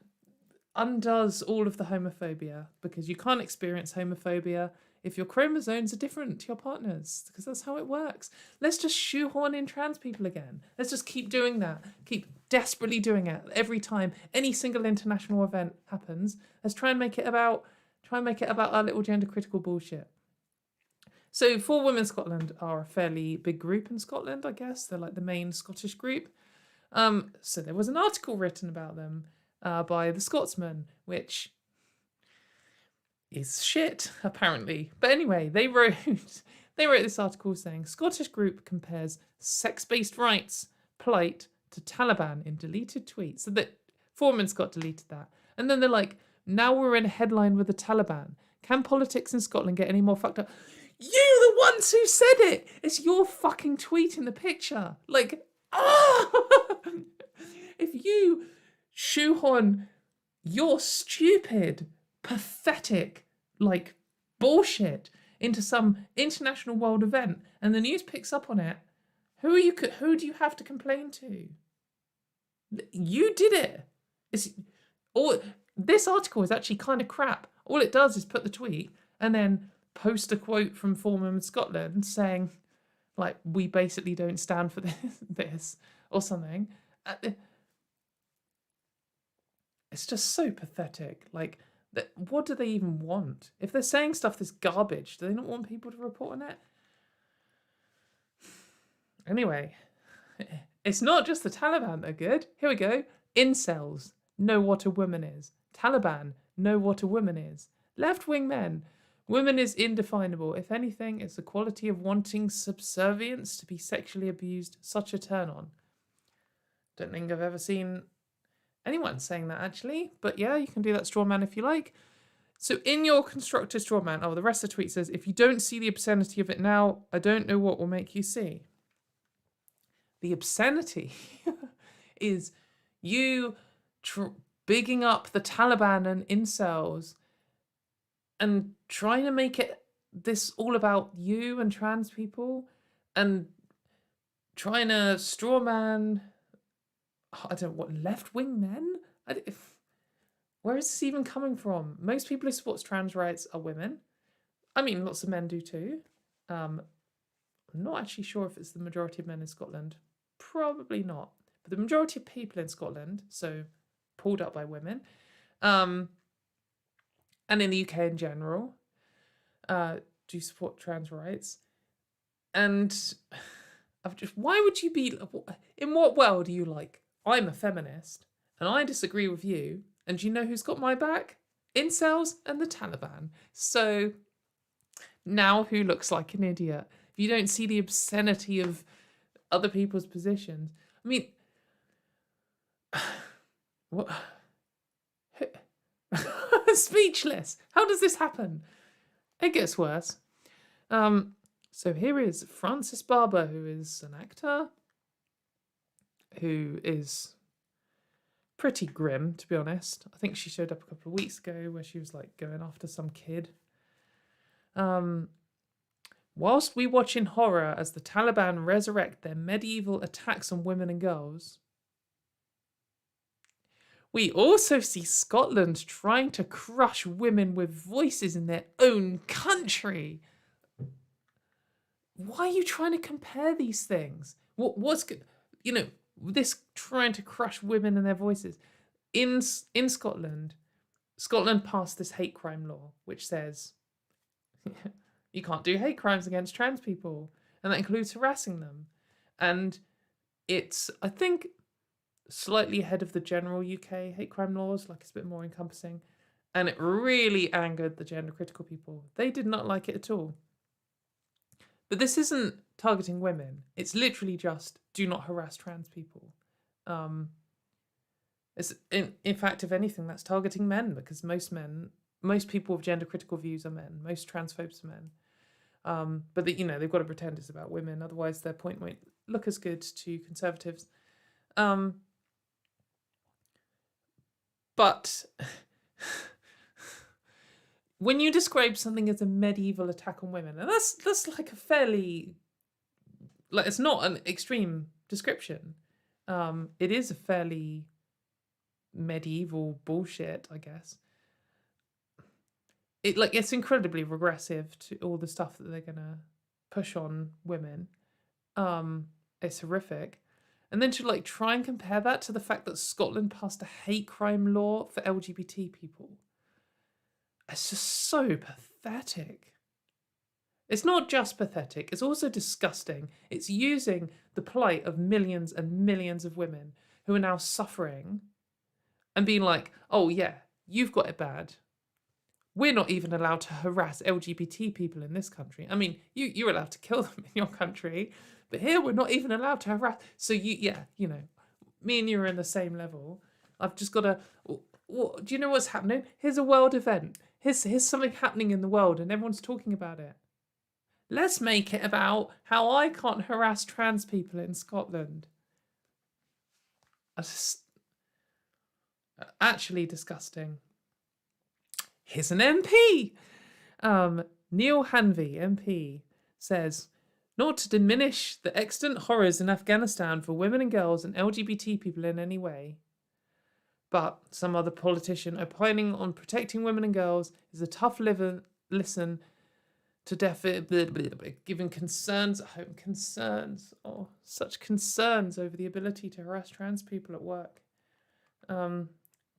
undoes all of the homophobia, because you can't experience homophobia if your chromosomes are different to your partner's, because that's how it works. Let's just shoehorn in trans people again. Let's just keep doing that. Keep desperately doing it every time any single international event happens. Let's try and make it about our little gender critical bullshit. So 4 Women Scotland are a fairly big group in Scotland, I guess. They're like the main Scottish group. So there was an article written about them by the Scotsman, which is shit, apparently. But anyway, they wrote this article saying Scottish group compares sex-based rights plight to Taliban in deleted tweets. So that 4 Women Scot deleted that. And then they're like, now we're in a headline with the Taliban. Can politics in Scotland get any more fucked up? You the ones who said it! It's your fucking tweet in the picture. Like, if you shoehorn your stupid, pathetic, bullshit into some international world event and the news picks up on it, who do you have to complain to? You did it. This article is actually kind of crap. All it does is put the tweet and then post a quote from 4 Women Scotland saying, we basically don't stand for this or something. It's just so pathetic. What do they even want? If they're saying stuff that's garbage, do they not want people to report on it? Anyway, it's not just the Taliban that are good. Here we go. Incels know what a woman is. Taliban know what a woman is. Left-wing men. Woman is indefinable. If anything, it's the quality of wanting subservience to be sexually abused. Such a turn-on. Don't think I've ever seen anyone saying that, actually. But yeah, you can do that straw man if you like. So in your constructed straw man, the rest of the tweet says, if you don't see the obscenity of it now, I don't know what will make you see. The obscenity is you bigging up the Taliban and incels and trying to make it this all about you and trans people and trying to straw man, left-wing men? Where is this even coming from? Most people who support trans rights are women. I mean, lots of men do too. I'm not actually sure if it's the majority of men in Scotland. Probably not. But the majority of people in Scotland, so pulled up by women, and in the UK in general, do support trans rights. And why would you be, in what world are you like, I'm a feminist and I disagree with you, and you know who's got my back? Incels and the Taliban. So now who looks like an idiot? If you don't see the obscenity of other people's positions. I mean, what? Speechless. How does this happen? It gets worse. So here is Frances Barber, who is an actor, who is pretty grim, to be honest. I think she showed up a couple of weeks ago where she was going after some kid. Whilst we watch in horror as the Taliban resurrect their medieval attacks on women and girls, We also see Scotland trying to crush women with voices in their own country. Why are you trying to compare these things? What's good? You know, this trying to crush women and their voices. In Scotland, Scotland passed this hate crime law, which says you can't do hate crimes against trans people, and that includes harassing them. And it's, I think, slightly ahead of the general UK hate crime laws, like it's a bit more encompassing. And it really angered the gender critical people. They did not like it at all. But this isn't targeting women. It's literally just do not harass trans people. It's in fact, if anything, that's targeting men, because most people with gender critical views are men. Most transphobes are men. But they've got to pretend it's about women, otherwise their point won't look as good to conservatives. But when you describe something as a medieval attack on women, and that's like a fairly, like, it's not an extreme description. It is a fairly medieval bullshit, I guess. It's incredibly regressive to all the stuff that they're gonna push on women. It's horrific. And then to try and compare that to the fact that Scotland passed a hate crime law for LGBT people. It's just so pathetic. It's not just pathetic, it's also disgusting. It's using the plight of millions and millions of women who are now suffering and being like, oh yeah, you've got it bad. We're not even allowed to harass LGBT people in this country. I mean, you're allowed to kill them in your country, but here we're not even allowed to harass. So me and you are in the same level. I've just got to, do you know what's happening? Here's a world event. Here's something happening in the world and everyone's talking about it. Let's make it about how I can't harass trans people in Scotland. Actually disgusting. Here's an MP. Neil Hanvey, MP, says, not to diminish the extant horrors in Afghanistan for women and girls and LGBT people in any way, but some other politician opining on protecting women and girls is a tough listen to giving concerns at home. Such concerns over the ability to harass trans people at work,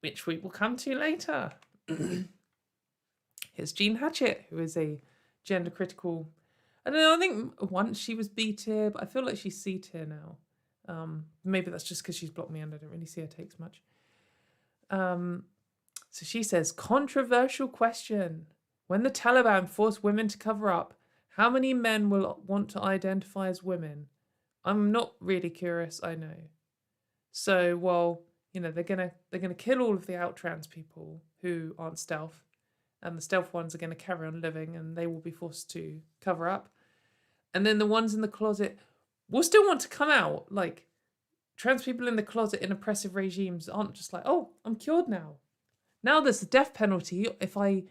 which we will come to later. Here's Jean Hatchett, who is a gender critical. I don't know, I think once she was B tier, but I feel like she's C tier now. Maybe that's just because she's blocked me and I don't really see her takes much. So she says, controversial question. When the Taliban force women to cover up, how many men will want to identify as women? I'm not really curious, I know. So, well, they're gonna kill all of the out trans people who aren't stealth, and the stealth ones are gonna carry on living, and they will be forced to cover up. And then the ones in the closet will still want to come out. Like, trans people in the closet in oppressive regimes aren't just like, oh, I'm cured now. Now there's the death penalty if I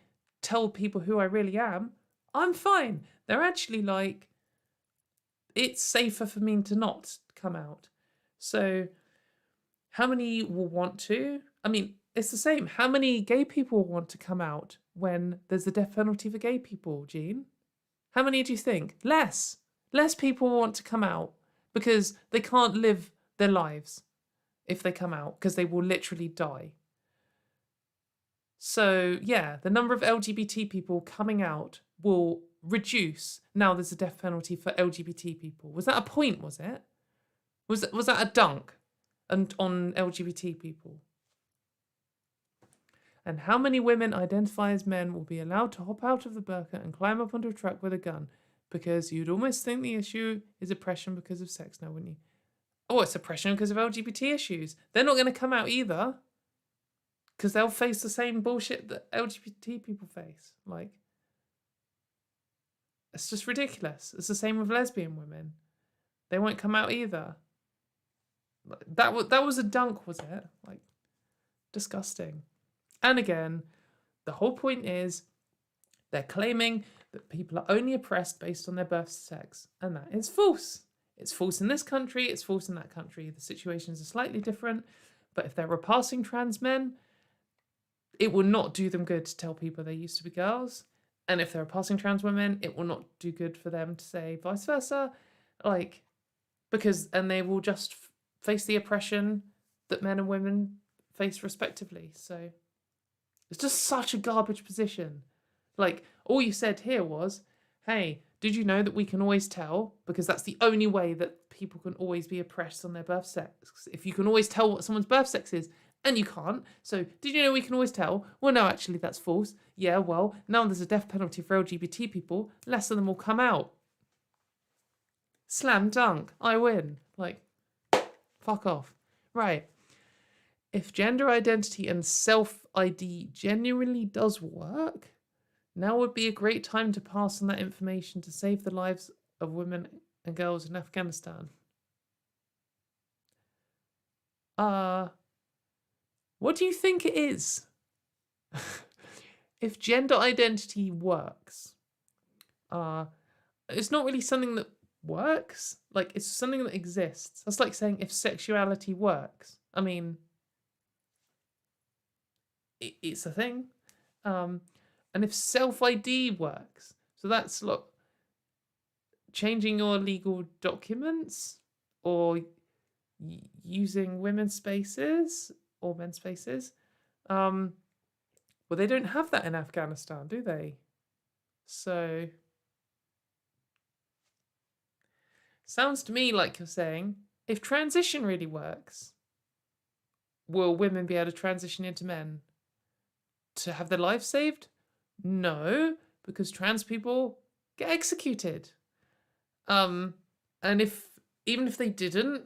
tell people who I really am. I'm fine. They're actually like, it's safer for me to not come out. So how many will want to? I mean, it's the same. How many gay people want to come out when there's the death penalty for gay people, Jean? How many do you think? Less. Less people want to come out because they can't live their lives if they come out, because they will literally die. So yeah, the number of LGBT people coming out will reduce. Now there's a death penalty for LGBT people. Was that a point, was it? Was that a dunk and on LGBT people? And how many women identify as men will be allowed to hop out of the burqa and climb up onto a truck with a gun? Because you'd almost think the issue is oppression because of sex now, wouldn't you? Oh, it's oppression because of LGBT issues. They're not going to come out either, because they'll face the same bullshit that LGBT people face. Like, it's just ridiculous. It's the same with lesbian women. They won't come out either. That was a dunk, was it? Like, disgusting. And again, the whole point is they're claiming that people are only oppressed based on their birth sex, and that is false. It's false in this country, it's false in that country. The situations are slightly different, But if they're repassing trans men, it will not do them good to tell people they used to be girls. And if they're repassing trans women, it will not do good for them to say vice versa. Like, because, and they will just face the oppression that men and women face respectively. So it's just such a garbage position. Like, all you said here was, hey, did you know that we can always tell? Because that's the only way that people can always be oppressed on their birth sex. If you can always tell what someone's birth sex is, and you can't. So, did you know we can always tell? Well, no, actually, that's false. Yeah, well, now there's a death penalty for LGBT people. Less of them will come out. Slam dunk. I win. Like, fuck off. Right. If gender identity and self-ID genuinely does work, now would be a great time to pass on that information to save the lives of women and girls in Afghanistan. What do you think it is? If gender identity works, it's not really something that works. Like, it's something that exists. That's like saying if sexuality works. I mean, it's a thing. And if self-ID works, so that's look, changing your legal documents or using women's spaces or men's spaces. Well, they don't have that in Afghanistan, do they? So sounds to me like you're saying, if transition really works, will women be able to transition into men to have their lives saved? No, because trans people get executed. And even if they didn't,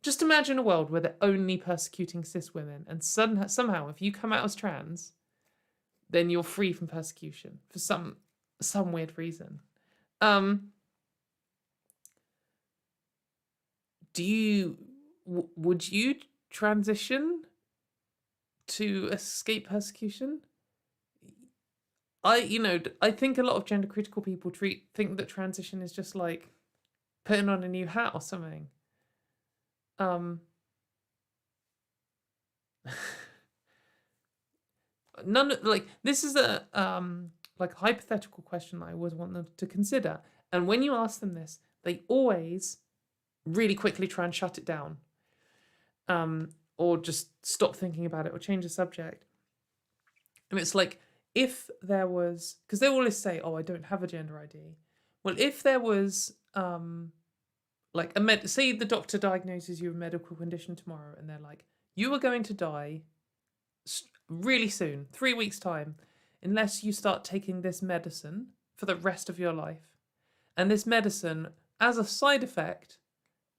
just imagine a world where they're only persecuting cis women, and somehow if you come out as trans, then you're free from persecution for some weird reason. Would you transition to escape persecution? I think a lot of gender critical people think that transition is just like putting on a new hat or something. This is a hypothetical question that I always want them to consider. And when you ask them this, they always really quickly try and shut it down. Or just stop thinking about it or change the subject. And it's like, if there was, because they always say, oh, I don't have a gender ID. Well, if there was, say the doctor diagnoses you a medical condition tomorrow and they're like, you are going to die really soon, 3 weeks time, unless you start taking this medicine for the rest of your life. And this medicine, as a side effect,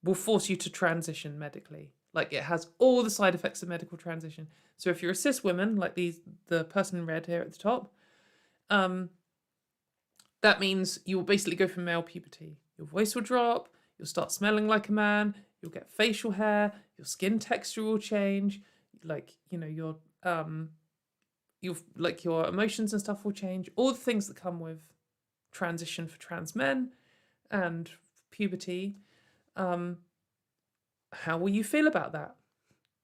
will force you to transition medically. Like, it has all the side effects of medical transition. So if you're a cis woman, like the person in red here at the top, that means you will basically go from male puberty. Your voice will drop, you'll start smelling like a man, you'll get facial hair, your skin texture will change, your emotions and stuff will change. All the things that come with transition for trans men and puberty. How will you feel about that?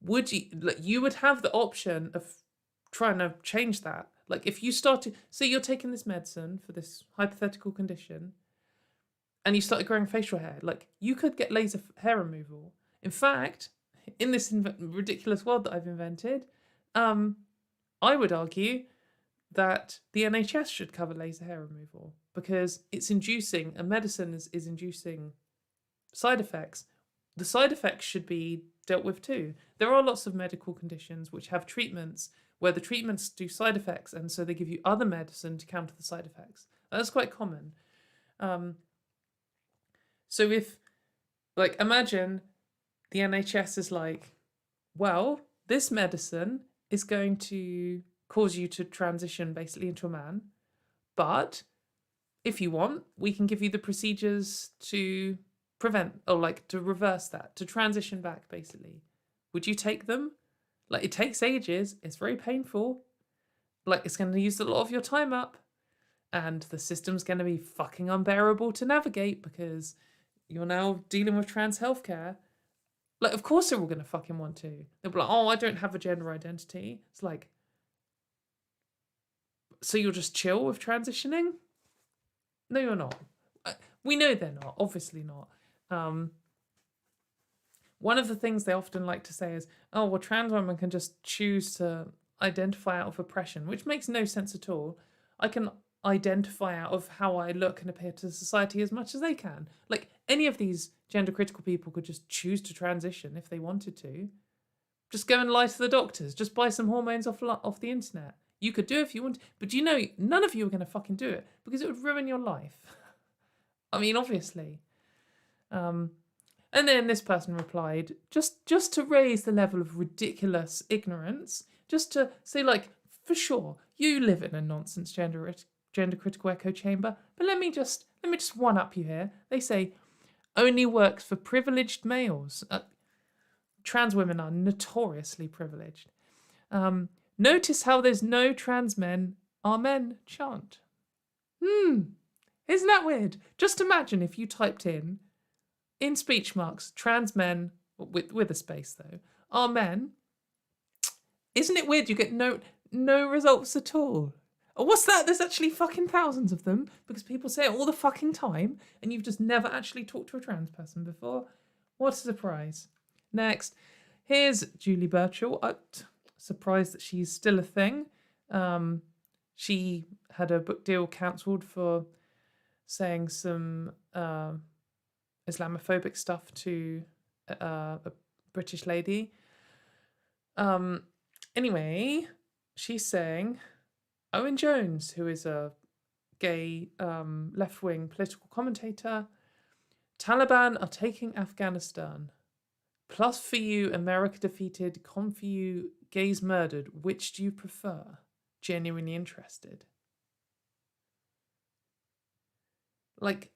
Would you would have the option of trying to change that? Like, if you started, say you're taking this medicine for this hypothetical condition and you started growing facial hair, like, you could get laser hair removal. In fact, in this ridiculous world that I've invented, I would argue that the NHS should cover laser hair removal because it's inducing, a medicine is inducing side effects. The side effects should be dealt with too. There are lots of medical conditions which have treatments where the treatments do side effects, and so they give you other medicine to counter the side effects. That's quite common. So if, imagine the NHS is like, well, this medicine is going to cause you to transition basically into a man, but if you want, we can give you the procedures to prevent, or to reverse that, to transition back basically. Would you take them? It takes ages, it's very painful, it's going to use a lot of your time up, and the system's going to be fucking unbearable to navigate because you're now dealing with trans healthcare. Like, of course they're all going to fucking want to. They'll be like, oh, I don't have a gender identity. It's like, so you'll just chill with transitioning? No, you're not. We know they're not, obviously not. One of the things they often like to say is, oh, well, trans women can just choose to identify out of oppression, which makes no sense at all. I can identify out of how I look and appear to society as much as they can. Like, any of these gender critical people could just choose to transition if they wanted to. Just go and lie to the doctors. Just buy some hormones off the internet. You could do it if you want, but you know, none of you are going to fucking do it because it would ruin your life. I mean, obviously. And then this person replied, just to raise the level of ridiculous ignorance, just to say, like, for sure, you live in a nonsense gender critical echo chamber, but let me just one up you here. They say, only works for privileged males. Trans women are notoriously privileged. Notice how there's no trans men are men chant. Isn't that weird? Just imagine if you typed in speech marks, trans men, with a space though, are men. Isn't it weird you get no results at all? Oh, what's that? There's actually fucking thousands of them because people say it all the fucking time and you've just never actually talked to a trans person before. What a surprise. Next, here's Julie Birchall. Surprised that she's still a thing. She had a book deal cancelled for saying some Islamophobic stuff to a British lady. Anyway, she's saying Owen Jones, who is a gay left-wing political commentator, Taliban are taking Afghanistan. Plus for you, America defeated. Con for you, gays murdered. Which do you prefer? Genuinely interested. Like,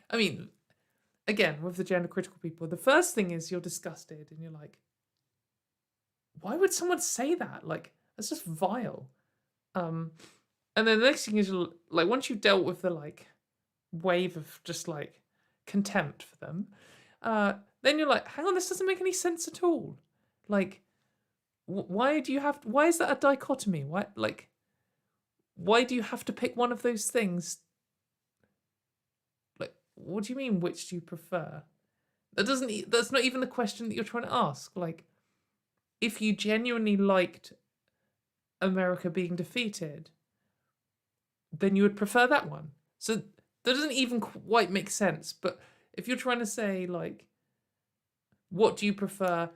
I mean, again, with the gender critical people, the first thing is you're disgusted and you're like, why would someone say that? Like, that's just vile. And then the next thing is, like, once you've dealt with the, like, wave of just, like, contempt for them, then you're like, hang on, this doesn't make any sense at all. Like, why is that a dichotomy? Why do you have to pick one of those things? Like, what do you mean, which do you prefer? That's not even the question that you're trying to ask. Like, if you genuinely liked America being defeated, then you would prefer that one. So that doesn't even quite make sense. But if you're trying to say, like, what do you prefer,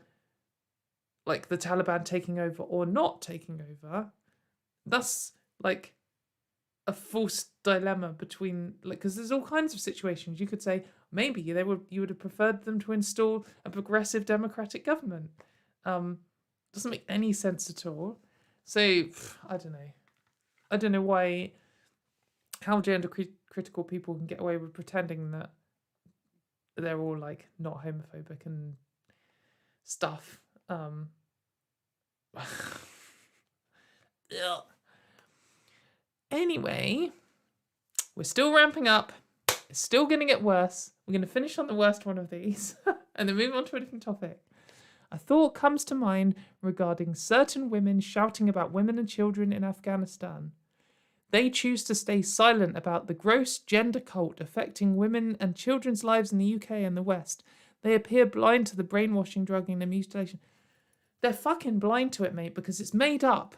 like the Taliban taking over or not taking over, that's like a false dilemma between, like, because there's all kinds of situations. You could say maybe you would have preferred them to install a progressive democratic government. Doesn't make any sense at all. So I don't know how gender critical people can get away with pretending that they're all, like, not homophobic and stuff. Anyway, we're still ramping up. It's still going to get worse. We're going to finish on the worst one of these and then move on to a different topic. A thought comes to mind regarding certain women shouting about women and children in Afghanistan. They choose to stay silent about the gross gender cult affecting women and children's lives in the UK and the West. They appear blind to the brainwashing, drugging, and mutilation. They're fucking blind to it, mate, because it's made up.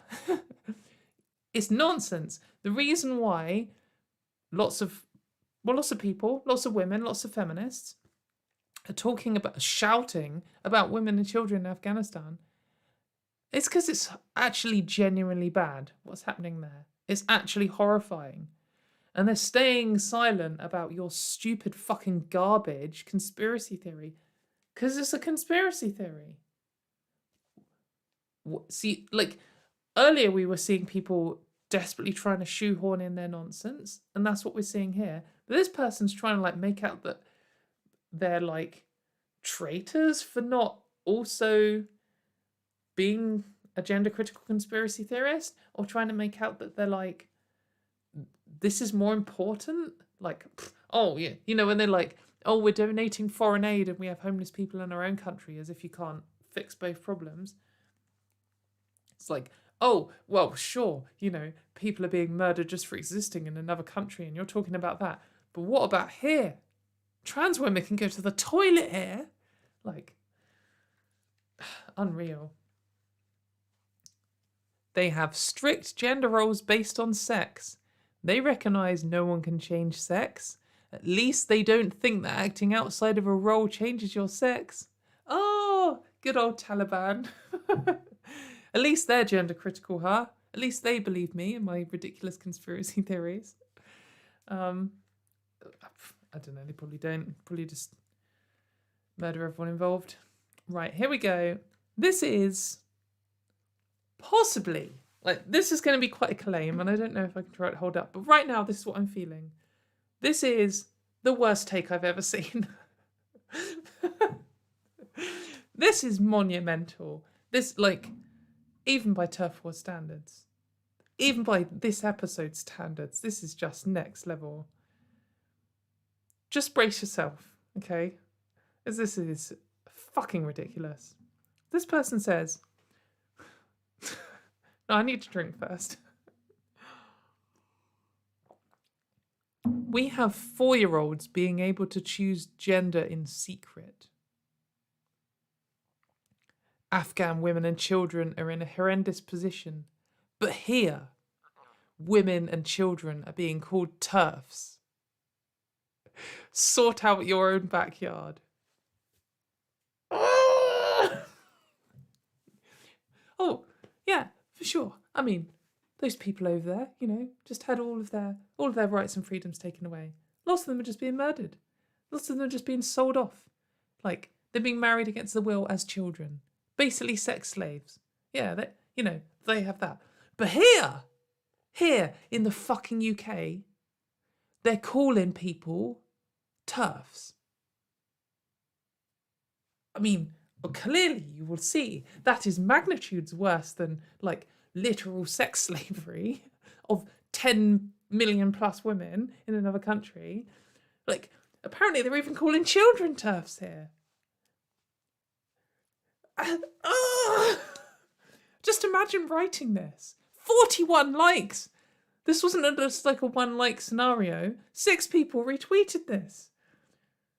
It's nonsense. The reason why lots of people, lots of women, lots of feminists are shouting about women and children in Afghanistan, it's because it's actually genuinely bad what's happening there. It's actually horrifying. And they're staying silent about your stupid fucking garbage conspiracy theory because it's a conspiracy theory. See, like, earlier we were seeing people desperately trying to shoehorn in their nonsense, and that's what we're seeing here. But this person's trying to, like, make out that they're, like, traitors for not also being a gender critical conspiracy theorist, or trying to make out that they're, like, this is more important. Like, Oh, yeah. You know, when they're like, oh, we're donating foreign aid and we have homeless people in our own country, as if you can't fix both problems. It's like, oh, well, sure, you know, people are being murdered just for existing in another country and you're talking about that. But what about here? Trans women can go to the toilet here. Like, unreal. They have strict gender roles based on sex. They recognise no one can change sex. At least they don't think that acting outside of a role changes your sex. Oh, good old Taliban. At least they're gender critical, huh? At least they believe me and my ridiculous conspiracy theories. I don't know, they probably don't. Probably just murder everyone involved. Right, here we go. This is possibly, like, this is going to be quite a claim, and I don't know if I can try to hold up, but right now, this is what I'm feeling. This is the worst take I've ever seen. This is monumental. This, like, even by TERF WARS standards, even by this episode's standards, this is just next level. Just brace yourself, okay? As this is fucking ridiculous. This person says, no, I need to drink first. We have 4-year-olds being able to choose gender in secret. Afghan women and children are in a horrendous position. But here, women and children are being called TERFs. Sort out your own backyard. Oh, yeah, for sure. I mean, those people over there, you know, just had all of their rights and freedoms taken away. Lots of them are just being murdered. Lots of them are just being sold off. Like, they're being married against their will as children. Basically sex slaves. Yeah, they have that. But here in the fucking UK, they're calling people TERFs. I mean, clearly you will see that is magnitudes worse than, like, literal sex slavery of 10 million plus women in another country. Like, apparently they're even calling children TERFs here. Just imagine writing this. 41 likes. This wasn't just like a 1 like scenario. 6 people retweeted this.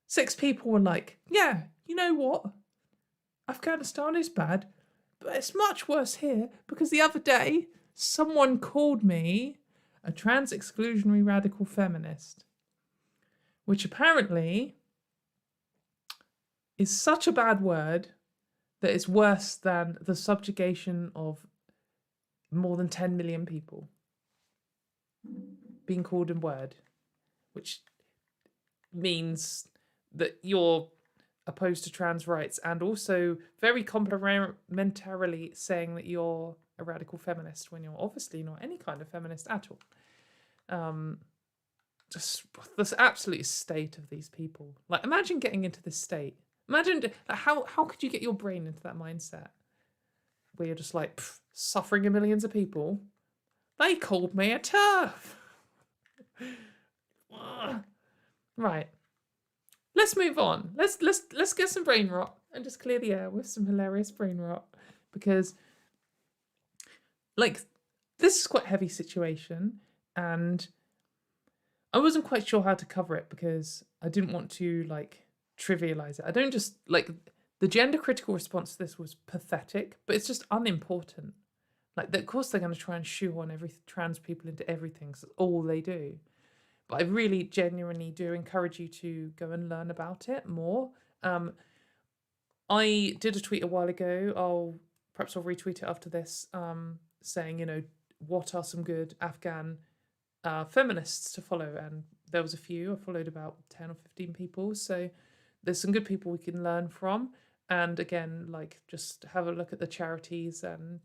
6 people were like, yeah, you know what? Afghanistan is bad, but it's much worse here because the other day someone called me a trans exclusionary radical feminist, which apparently is such a bad word that it's worse than the subjugation of more than 10 million people being called a word, which means that you're opposed to trans rights and also very complementarily saying that you're a radical feminist when you're obviously not any kind of feminist at all. Just this absolute state of these people. Like, imagine getting into this state. Imagine, like, how could you get your brain into that mindset where you're just like, suffering of millions of people? They called me a TERF. Right. Let's move on. Let's get some brain rot and just clear the air with some hilarious brain rot, because, like, this is quite a heavy situation and I wasn't quite sure how to cover it because I didn't want to, like, trivialize it. I don't just, like, the gender critical response to this was pathetic, but it's just unimportant. Like, of course they're going to try and shoehorn every trans people into everything because that's all they do. But I really genuinely do encourage you to go and learn about it more. I did a tweet a while ago. Perhaps I'll retweet it after this, saying, you know, what are some good Afghan feminists to follow? And there was a few. I followed about 10 or 15 people. So there's some good people we can learn from. And again, like, just have a look at the charities and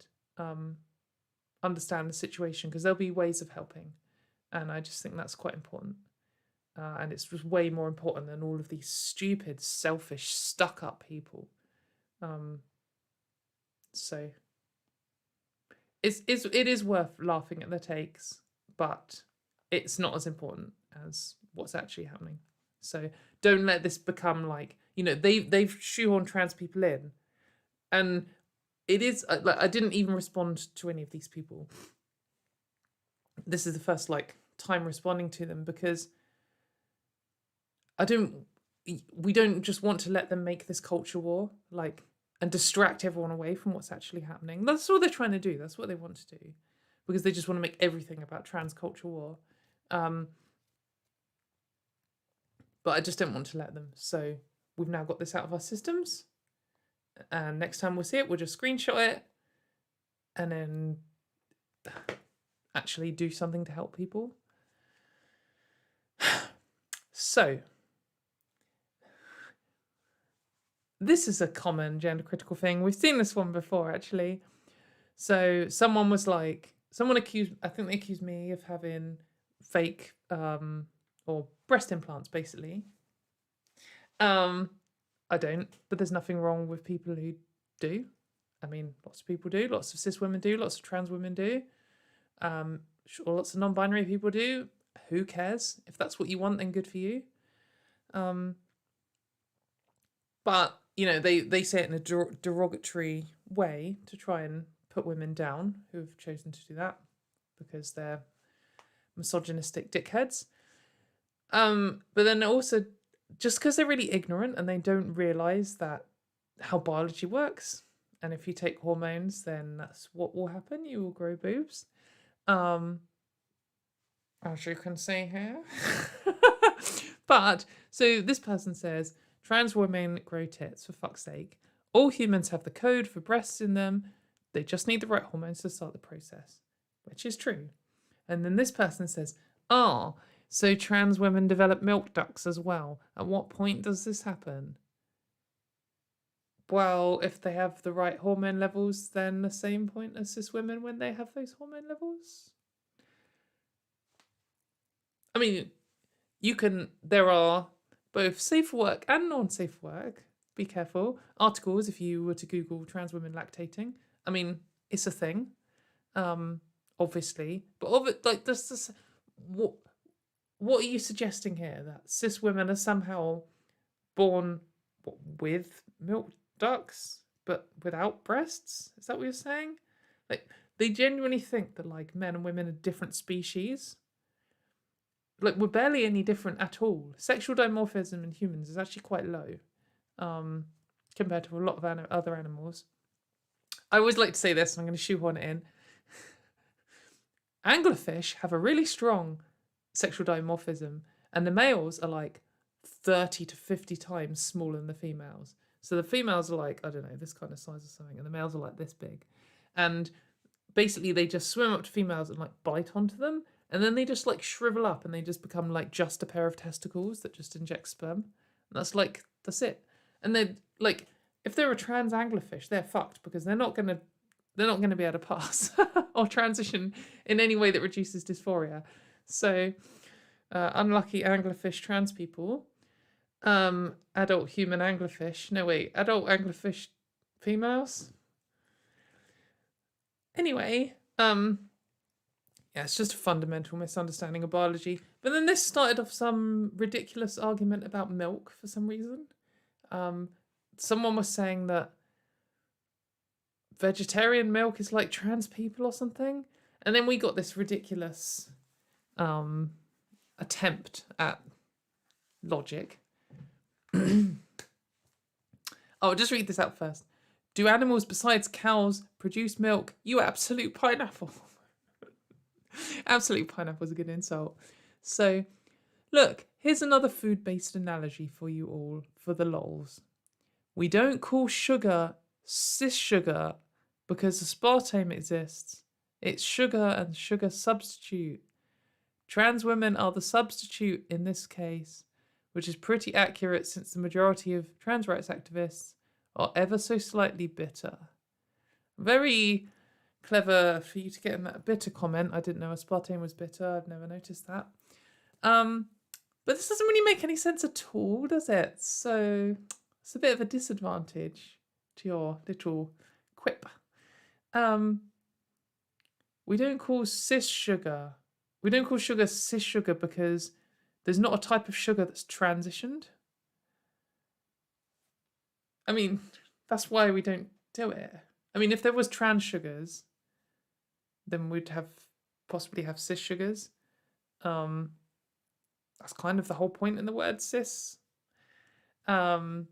understand the situation, because there'll be ways of helping. And I just think that's quite important. And it's just way more important than all of these stupid, selfish, stuck-up people. So it is worth laughing at the takes, but it's not as important as what's actually happening. So don't let this become like, you know, they've shoehorned trans people in, and it is like, I didn't even respond to any of these people. This is the first like time responding to them, because we don't just want to let them make this culture war, like, and distract everyone away from what's actually happening. That's what they're trying to do. That's what they want to do, because they just want to make everything about trans culture war. But I just don't want to let them. So we've now got this out of our systems, and next time we'll see it, we'll just screenshot it and then actually do something to help people. So this is a common gender critical thing. We've seen this one before, actually. So someone accused, I think they accused me of having fake or breast implants, basically. I don't, but there's nothing wrong with people who do. I mean, lots of people do, lots of cis women do, lots of trans women do. Sure, lots of non-binary people do. Who cares? If that's what you want, then good for you. But, you know, they say it in a derogatory way to try and put women down who have chosen to do that because they're misogynistic dickheads. But then also, just because they're really ignorant and they don't realise that how biology works, and if you take hormones, then that's what will happen. You will grow boobs. As you can see here. But, so this person says, trans women grow tits, for fuck's sake. All humans have the code for breasts in them. They just need the right hormones to start the process, which is true. And then this person says, so trans women develop milk ducts as well. At what point does this happen? Well, if they have the right hormone levels, then the same point as cis women when they have those hormone levels. I mean, there are both safe for work and non-safe for work. Be careful. Articles, if you were to Google trans women lactating, I mean, it's a thing, obviously. But like, this, what are you suggesting here? That cis women are somehow born with milk ducts, but without breasts? Is that what you're saying? Like, they genuinely think that like men and women are different species. Like, we're barely any different at all. Sexual dimorphism in humans is actually quite low, compared to a lot of other animals. I always like to say this, and I'm going to shoehorn it in. Anglerfish have a really strong sexual dimorphism, and the males are like 30 to 50 times smaller than the females. So the females are like, I don't know, this kind of size or something, and the males are like this big. And basically they just swim up to females and like bite onto them, and then they just like shrivel up and they just become like just a pair of testicles that just inject sperm. And that's it. And they're like, if they're a trans anglerfish, they're fucked, because they're not gonna be able to pass or transition in any way that reduces dysphoria. So unlucky anglerfish trans people. Adult human anglerfish. No, wait, adult anglerfish females. Anyway, yeah, it's just a fundamental misunderstanding of biology. But then this started off some ridiculous argument about milk for some reason. Someone was saying that vegetarian milk is like trans people or something. And then we got this ridiculous attempt at logic. I'll just read this out first. Do animals besides cows produce milk? You absolute pineapple. Absolute pineapple is a good insult. So, look, here's another food-based analogy for you all, for the lols. We don't call sugar cis sugar because aspartame exists. It's sugar and sugar substitute. Trans women are the substitute in this case, which is pretty accurate since the majority of trans rights activists are ever so slightly bitter. Very clever for you to get in that bitter comment. I didn't know aspartame was bitter. I've never noticed that. But this doesn't really make any sense at all, does it? So it's a bit of a disadvantage to your little quip. We don't call cis sugar. We don't call sugar cis sugar because There's not a type of sugar that's transitioned. I mean, that's why we don't do it. I mean, if there was trans sugars, then we'd possibly have cis sugars. That's kind of the whole point in the word cis. But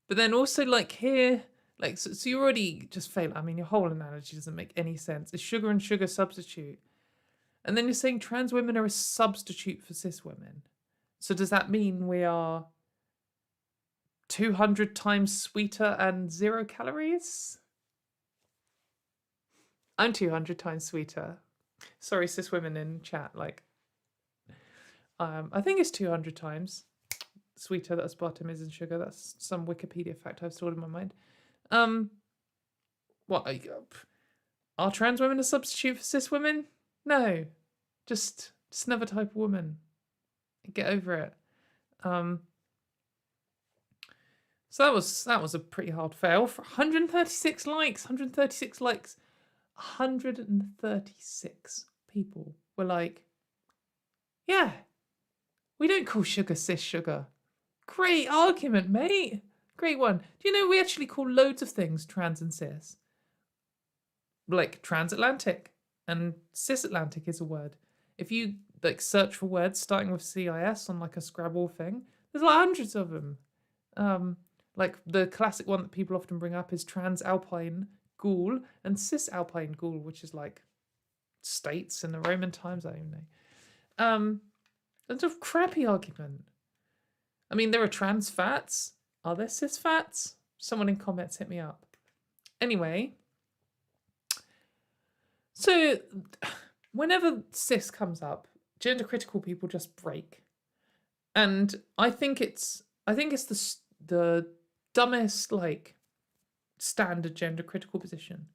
then also like here, like, so you already just fail. I mean, your whole analogy doesn't make any sense. Is sugar and sugar substitute? And then you're saying trans women are a substitute for cis women. So does that mean we are 200 times sweeter and 0 calories? I'm 200 times sweeter. Sorry, cis women in chat. Like, I think it's 200 times sweeter that aspartame is in sugar. That's some Wikipedia fact I've stored in my mind. What are trans women a substitute for cis women? No, just another type of woman. Get over it. So that was a pretty hard fail for 136 likes. 136 likes. 136 people were like, yeah, we don't call sugar cis sugar. Great argument, mate. Great one. Do you know we actually call loads of things trans and cis? Like transatlantic and cisatlantic is a word. If you like search for words starting with CIS on like a Scrabble thing, there's like hundreds of them. Like the classic one that people often bring up is transalpine Gaul and cisalpine Gaul, which is like states in the Roman times. I don't even know. That's a crappy argument. I mean, there are trans fats. Are there cis fats? Someone in comments hit me up. Anyway, so whenever cis comes up, gender critical people just break, and I think it's the dumbest like standard gender critical position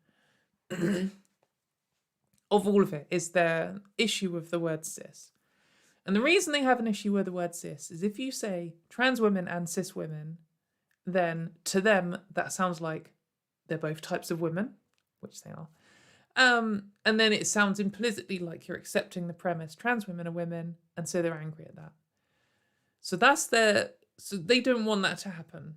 of all of it is their issue with the word cis. And the reason they have an issue with the word cis is if you say trans women and cis women, then to them that sounds like they're both types of women, which they are. And then it sounds implicitly like you're accepting the premise trans women are women, and so they're angry at that. So so they don't want that to happen.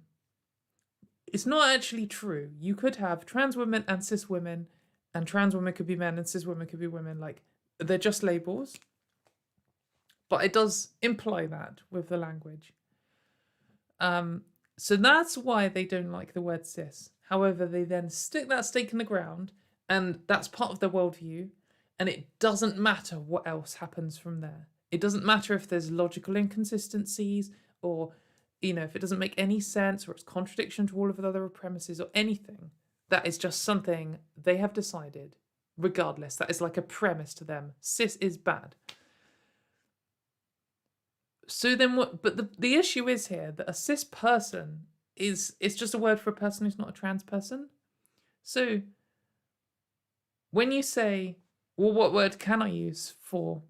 It's not actually true. You could have trans women and cis women, and trans women could be men and cis women could be women. Like, they're just labels. But it does imply that with the language. So that's why they don't like the word cis. However, they then stick that stake in the ground, and that's part of their worldview, and it doesn't matter what else happens from there. It doesn't matter if there's logical inconsistencies or, if it doesn't make any sense or it's contradiction to all of the other premises or anything. That is just something they have decided. Regardless, that is like a premise to them. Cis is bad. So then what? But the issue is here that a cis person it's just a word for a person who's not a trans person. So when you say, well, what word can I use for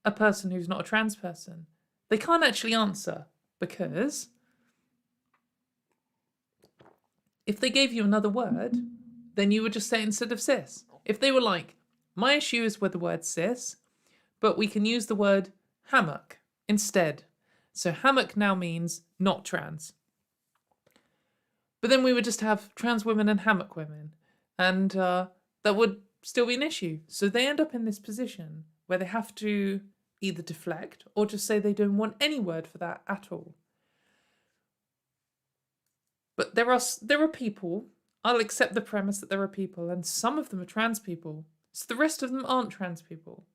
a person who's not a trans person? They can't actually answer, because if they gave you another word, then you would just say it instead of cis. If they were like, my issue is with the word cis, but we can use the word hammock instead. So hammock now means not trans. But then we would just have trans women and hammock women, and that would still be an issue. So they end up in this position where they have to either deflect or just say they don't want any word for that at all. But there are people, I'll accept the premise that there are people, and some of them are trans people, so the rest of them aren't trans people.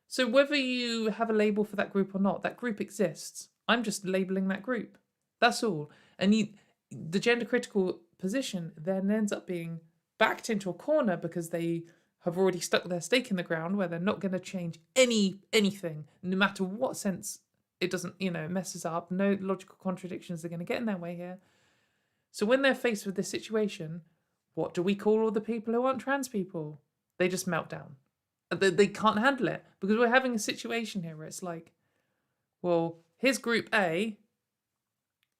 So whether you have a label for that group or not, that group exists. I'm just labeling that group. That's all. And the gender critical position then ends up being backed into a corner because they have already stuck their stake in the ground where they're not going to change anything, no matter what sense it doesn't, it messes up. No logical contradictions are going to get in their way here. So when they're faced with this situation, what do we call all the people who aren't trans people? They just melt down. They can't handle it because we're having a situation here where it's like, well, here's group A,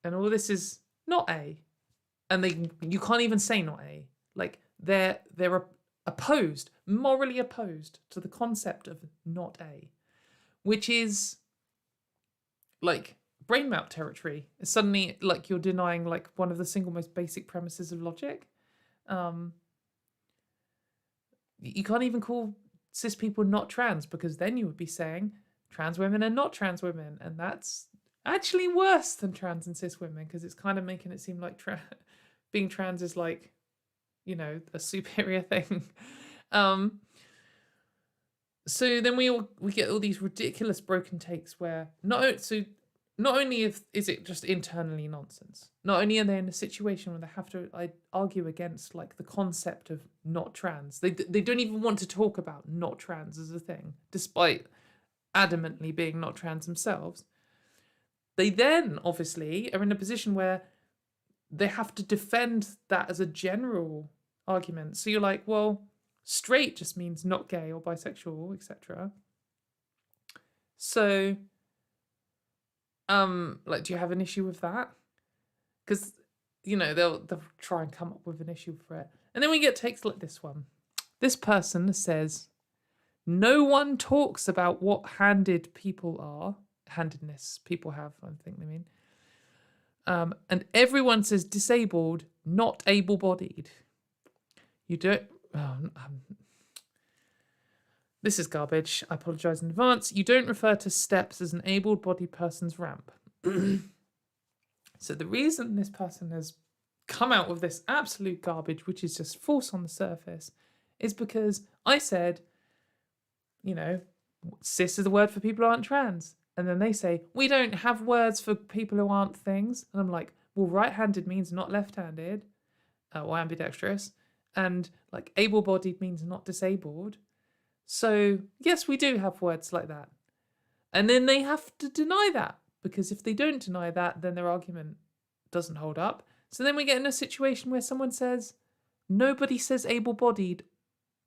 and all this is not A, and you can't even say not A. Like they're opposed, morally opposed to the concept of not A. which is like brain melt territory. It's suddenly like you're denying like one of the single most basic premises of logic. You can't even call cis people not trans, because then you would be saying trans women are not trans women, and that's actually worse than trans and cis women, because it's kind of making it seem like being trans is like, you know, a superior thing. So then we get all these ridiculous broken takes where not only is it just internally nonsense, not only are they in a situation where they have to argue against like the concept of not trans, they don't even want to talk about not trans as a thing, despite adamantly being not trans themselves. They then obviously are in a position where they have to defend that as a general argument. So you're like, well, straight just means not gay or bisexual, etc. So, like, do you have an issue with that? Because, you know, they'll try and come up with an issue for it. And then we get takes like this one. This person says, no one talks about what handedness people have, I think they mean. And everyone says disabled, not able-bodied. You don't... this is garbage. I apologise in advance. You don't refer to steps as an able-bodied person's ramp. So the reason this person has come out with this absolute garbage, which is just false on the surface, is because I said, you know, cis is the word for people who aren't trans. And then they say, we don't have words for people who aren't things. And I'm like, well, right-handed means not left-handed or ambidextrous. And like able-bodied means not disabled. So yes, we do have words like that. And then they have to deny that, because if they don't deny that, then their argument doesn't hold up. So then we get in a situation where someone says, nobody says able-bodied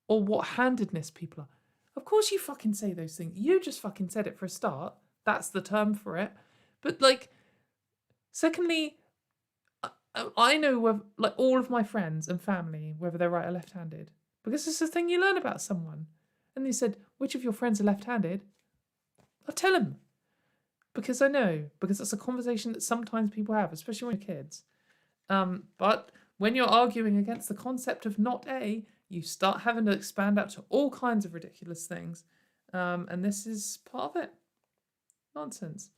or what handedness people are. Of course you fucking say those things. You just fucking said it for a start. That's the term for it. But like, secondly, I know like all of my friends and family, whether they're right or left-handed, because it's the thing you learn about someone. And they said, which of your friends are left-handed? I'll tell them. Because I know, because it's a conversation that sometimes people have, especially when you're kids. But when you're arguing against the concept of not A, you start having to expand out to all kinds of ridiculous things. And this is part of it. Nonsense.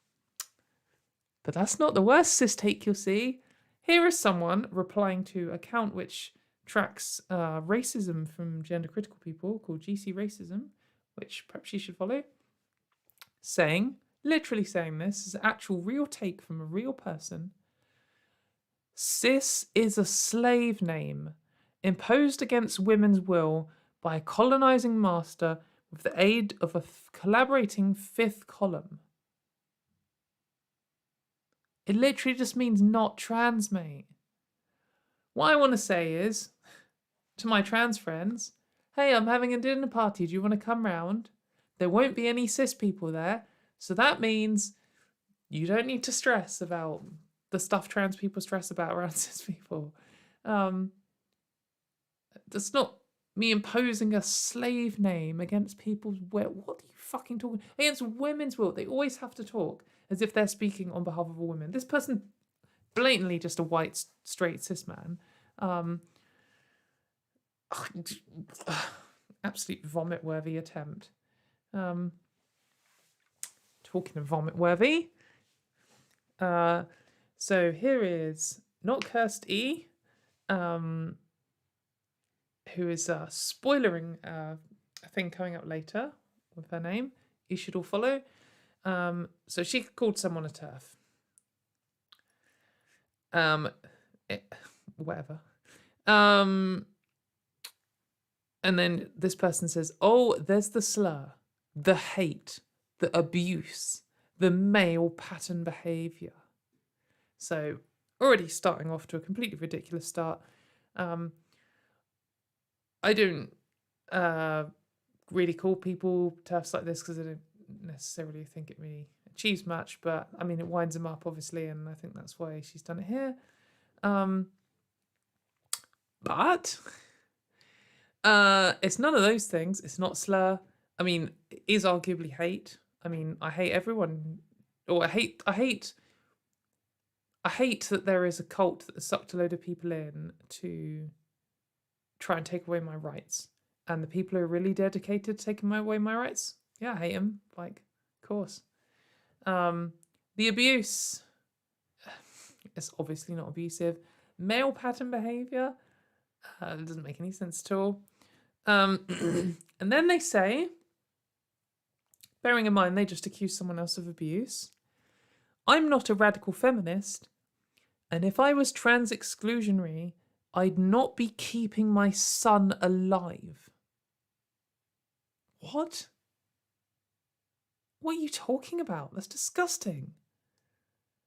But that's not the worst cis take you'll see. Here is someone replying to an account which tracks racism from gender critical people called GC Racism, which perhaps you should follow, saying, literally saying this is an actual real take from a real person. Cis is a slave name imposed against women's will by a colonizing master with the aid of a collaborating fifth column. It literally just means not trans, mate. What I want to say is, to my trans friends, hey, I'm having a dinner party. Do you want to come round? There won't be any cis people there. So that means you don't need to stress about the stuff trans people stress about around cis people. That's not me imposing a slave name against people's will. What are you fucking talking? Against women's will. They always have to talk as if they're speaking on behalf of a woman. This person, blatantly just a white, straight cis man. Absolute vomit-worthy attempt. Talking of vomit-worthy. So here is Not Cursed E, who is spoilering a thing coming up later with her name. You should all follow. So she called someone a TERF. Whatever. And then this person says, oh, there's the slur, the hate, the abuse, the male pattern behaviour. So already starting off to a completely ridiculous start. I don't really call people TERFs like this because I don't necessarily think it really achieves much, but I mean, it winds them up, obviously, and I think that's why she's done it here. But it's none of those things. It's not slur. I mean, it is arguably hate. I mean, I hate everyone, or I hate that there is a cult that has sucked a load of people in to try and take away my rights. And the people who are really dedicated to taking away my rights, yeah, I hate them. Like, of course. The abuse, it's obviously not abusive. Male pattern behaviour, it doesn't make any sense at all. And then they say, bearing in mind they just accused someone else of abuse, I'm not a radical feminist, and if I was trans exclusionary, I'd not be keeping my son alive. What? What are you talking about? That's disgusting.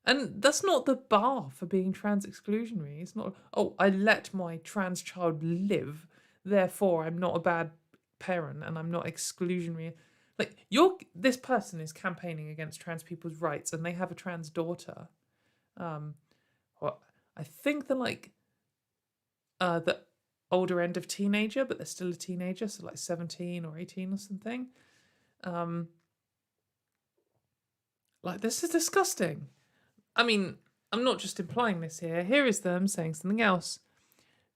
And that's not the bar for being trans exclusionary. It's not, oh, I let my trans child live, therefore I'm not a bad parent and I'm not exclusionary. Like, this person is campaigning against trans people's rights and they have a trans daughter. I think they're like the older end of teenager, but they're still a teenager, so like 17 or 18 or something. Like, this is disgusting. I mean, I'm not just implying this here. Here is them saying something else.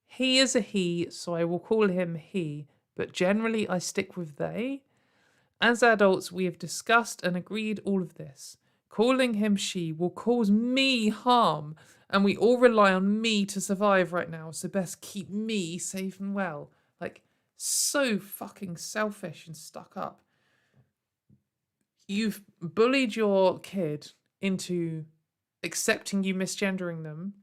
He is a he, so I will call him he, but generally I stick with they. As adults, we have discussed and agreed all of this. Calling him she will cause me harm, and we all rely on me to survive right now, so best keep me safe and well. Like, so fucking selfish and stuck up. You've bullied your kid into accepting you misgendering them,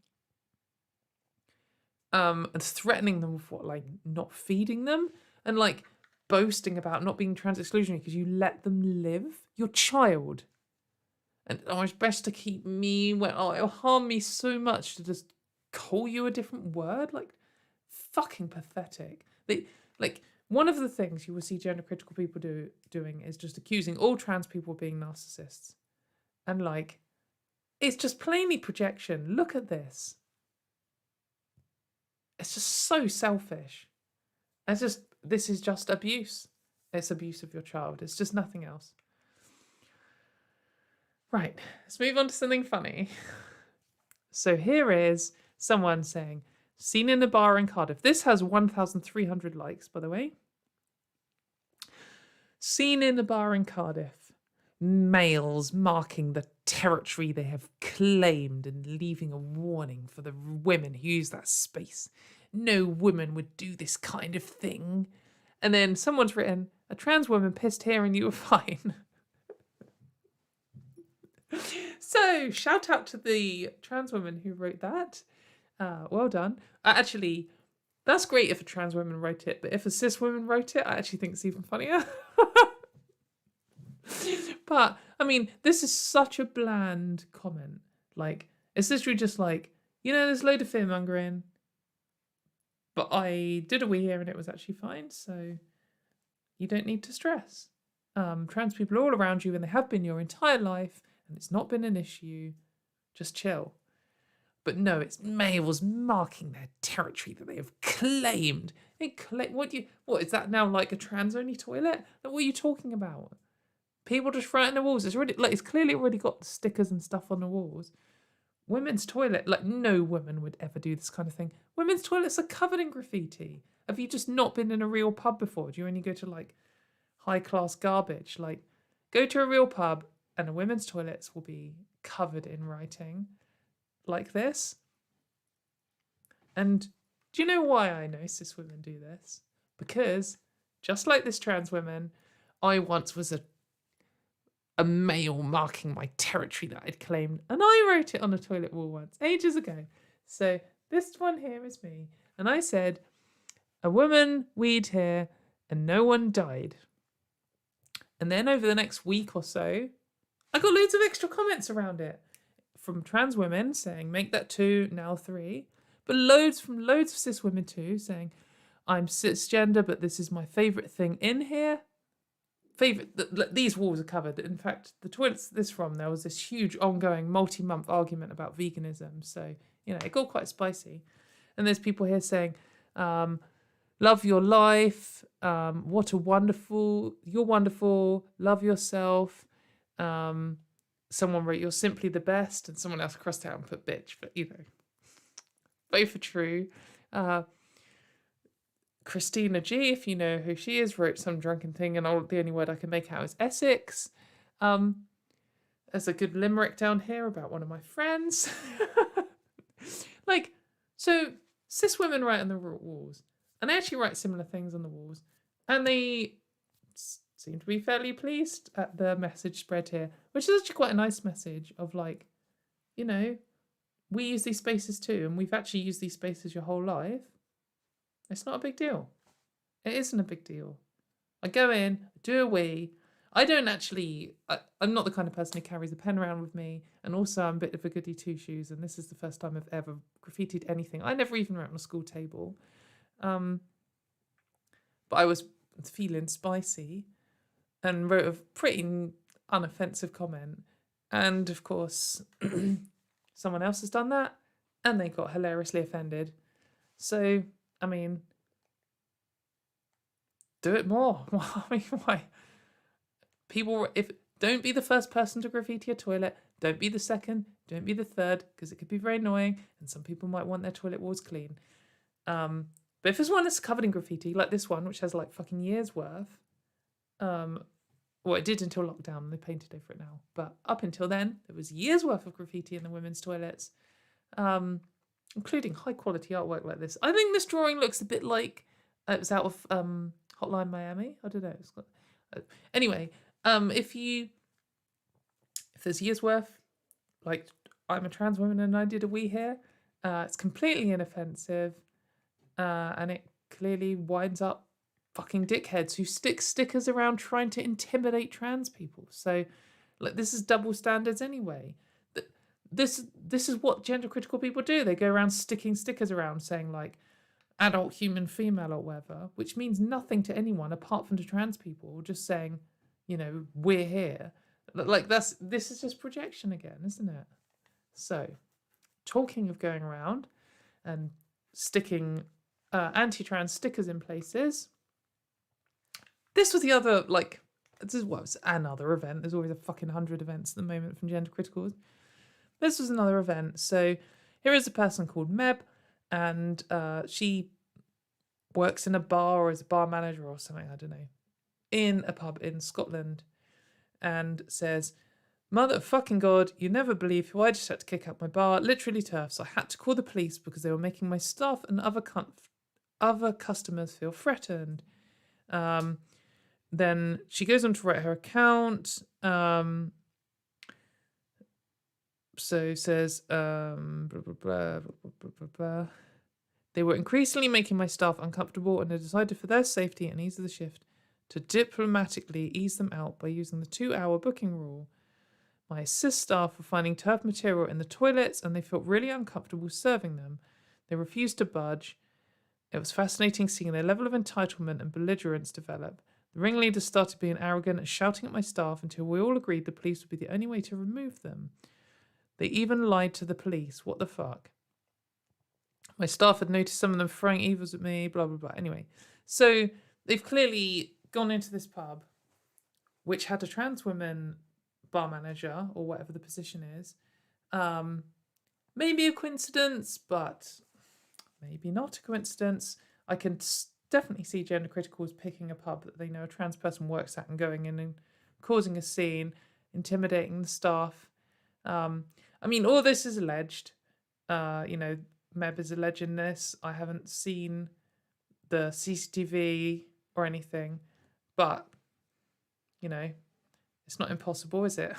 and threatening them with what, like, not feeding them, and like boasting about not being trans exclusionary because you let them live your child. And it's best to keep me when it'll harm me so much to just call you a different word. Like, fucking pathetic. One of the things you will see gender critical people doing is just accusing all trans people of being narcissists, and like, it's just plainly projection. Look at this. It's just so selfish. This is just abuse. It's abuse of your child. It's just nothing else. Right, let's move on to something funny. So here is someone saying, seen in a bar in Cardiff. This has 1,300 likes, by the way. Seen in a bar in Cardiff. Males marking the territory they have claimed and leaving a warning for the women who use that space. No woman would do this kind of thing. And then someone's written, a trans woman pissed here and you were fine. So, shout out to the trans woman who wrote that. Well done. Actually, that's great if a trans woman wrote it, but if a cis woman wrote it, I actually think it's even funnier. But, I mean, this is such a bland comment. Like, it's literally just like, there's a load of fear-mongering, but I did a wee here and it was actually fine, so you don't need to stress. Trans people are all around you and they have been your entire life, and it's not been an issue. Just chill. But no, it's males marking their territory that they have claimed. What is that now, like a trans-only toilet? Like, what are you talking about? People just throw it in the walls. It's clearly already got stickers and stuff on the walls. Women's toilet, like, no woman would ever do this kind of thing. Women's toilets are covered in graffiti. Have you just not been in a real pub before? Do you only go to like high-class garbage? Like, go to a real pub and the women's toilets will be covered in writing like this. And do you know why I know cis women do this? Because, just like this trans woman, I once was a male marking my territory that I'd claimed, and I wrote it on a toilet wall once, ages ago. So this one here is me, and I said, a woman weed here and no one died. And then over the next week or so, I got loads of extra comments around it from trans women saying, make that 2, now 3. But loads of cis women too saying, I'm cisgender, but this is my favourite thing in here. These walls are covered. In fact, the toilets there was this huge ongoing multi-month argument about veganism. So, it got quite spicy. And there's people here saying, love your life. You're wonderful. Love yourself. Someone wrote, "You're simply the best," and someone else crossed out and put "bitch," but both are true. Christina G, if you know who she is, wrote some drunken thing, and the only word I can make out is Essex. There's a good limerick down here about one of my friends. So cis women write on the walls, and they actually write similar things on the walls, and they seem to be fairly pleased at the message spread here, which is actually quite a nice message of we use these spaces too, and we've actually used these spaces your whole life. It's not a big deal. It isn't a big deal. I go in, do a wee. I don't actually, I'm not the kind of person who carries a pen around with me, and also I'm a bit of a goody two-shoes, and this is the first time I've ever graffitied anything. I never even wrote on a school table. But I was feeling spicy and wrote a pretty unoffensive comment. And of course, someone else has done that, and they got hilariously offended. So, I mean, do it more. Why? People, don't be the first person to graffiti a toilet. Don't be the second. Don't be the third, because it could be very annoying, and some people might want their toilet walls clean. But if there's one that's covered in graffiti, like this one, which has like fucking years worth, well, it did until lockdown. They painted over it now, but up until then, there was years worth of graffiti in the women's toilets, including high quality artwork like this. I think this drawing looks a bit like it was out of Hotline Miami. I don't know. It's got, anyway. If there's years worth, like I'm a trans woman and I did a wee here, it's completely inoffensive, and it clearly winds up fucking dickheads who stick stickers around trying to intimidate trans people. So, this is double standards anyway. This is what gender critical people do. They go around sticking stickers around saying like adult, human, female, or whatever, which means nothing to anyone apart from to trans people. Just saying, we're here. This is just projection again, isn't it? So, talking of going around and sticking anti-trans stickers in places, this was the other, was another event. There's always a fucking 100 events at the moment from gender criticals. This was another event. So, here is a person called Meb, and she works in a bar or is a bar manager or something, I don't know, in a pub in Scotland, and says, "Motherfucking God, you never believe who I just had to kick out my bar. Literally TERFs. I had to call the police because they were making my staff and other customers feel threatened." Then she goes on to write her account. So says, blah, blah, blah, blah, blah, blah, blah. "They were increasingly making my staff uncomfortable, and I decided for their safety and ease of the shift to diplomatically ease them out by using the 2-hour booking rule. My assist staff were finding TERF material in the toilets, and they felt really uncomfortable serving them. They refused to budge. It was fascinating seeing their level of entitlement and belligerence develop. The ringleaders started being arrogant and shouting at my staff until we all agreed the police would be the only way to remove them. They even lied to the police. What the fuck? My staff had noticed some of them throwing evils at me, blah, blah, blah." Anyway, so they've clearly gone into this pub, which had a trans woman bar manager, or whatever the position is. Maybe a coincidence, but maybe not a coincidence. I can definitely see gender criticals picking a pub that they know a trans person works at and going in and causing a scene, intimidating the staff. All this is alleged. Meb is alleging this. I haven't seen the CCTV or anything, but, it's not impossible, is it?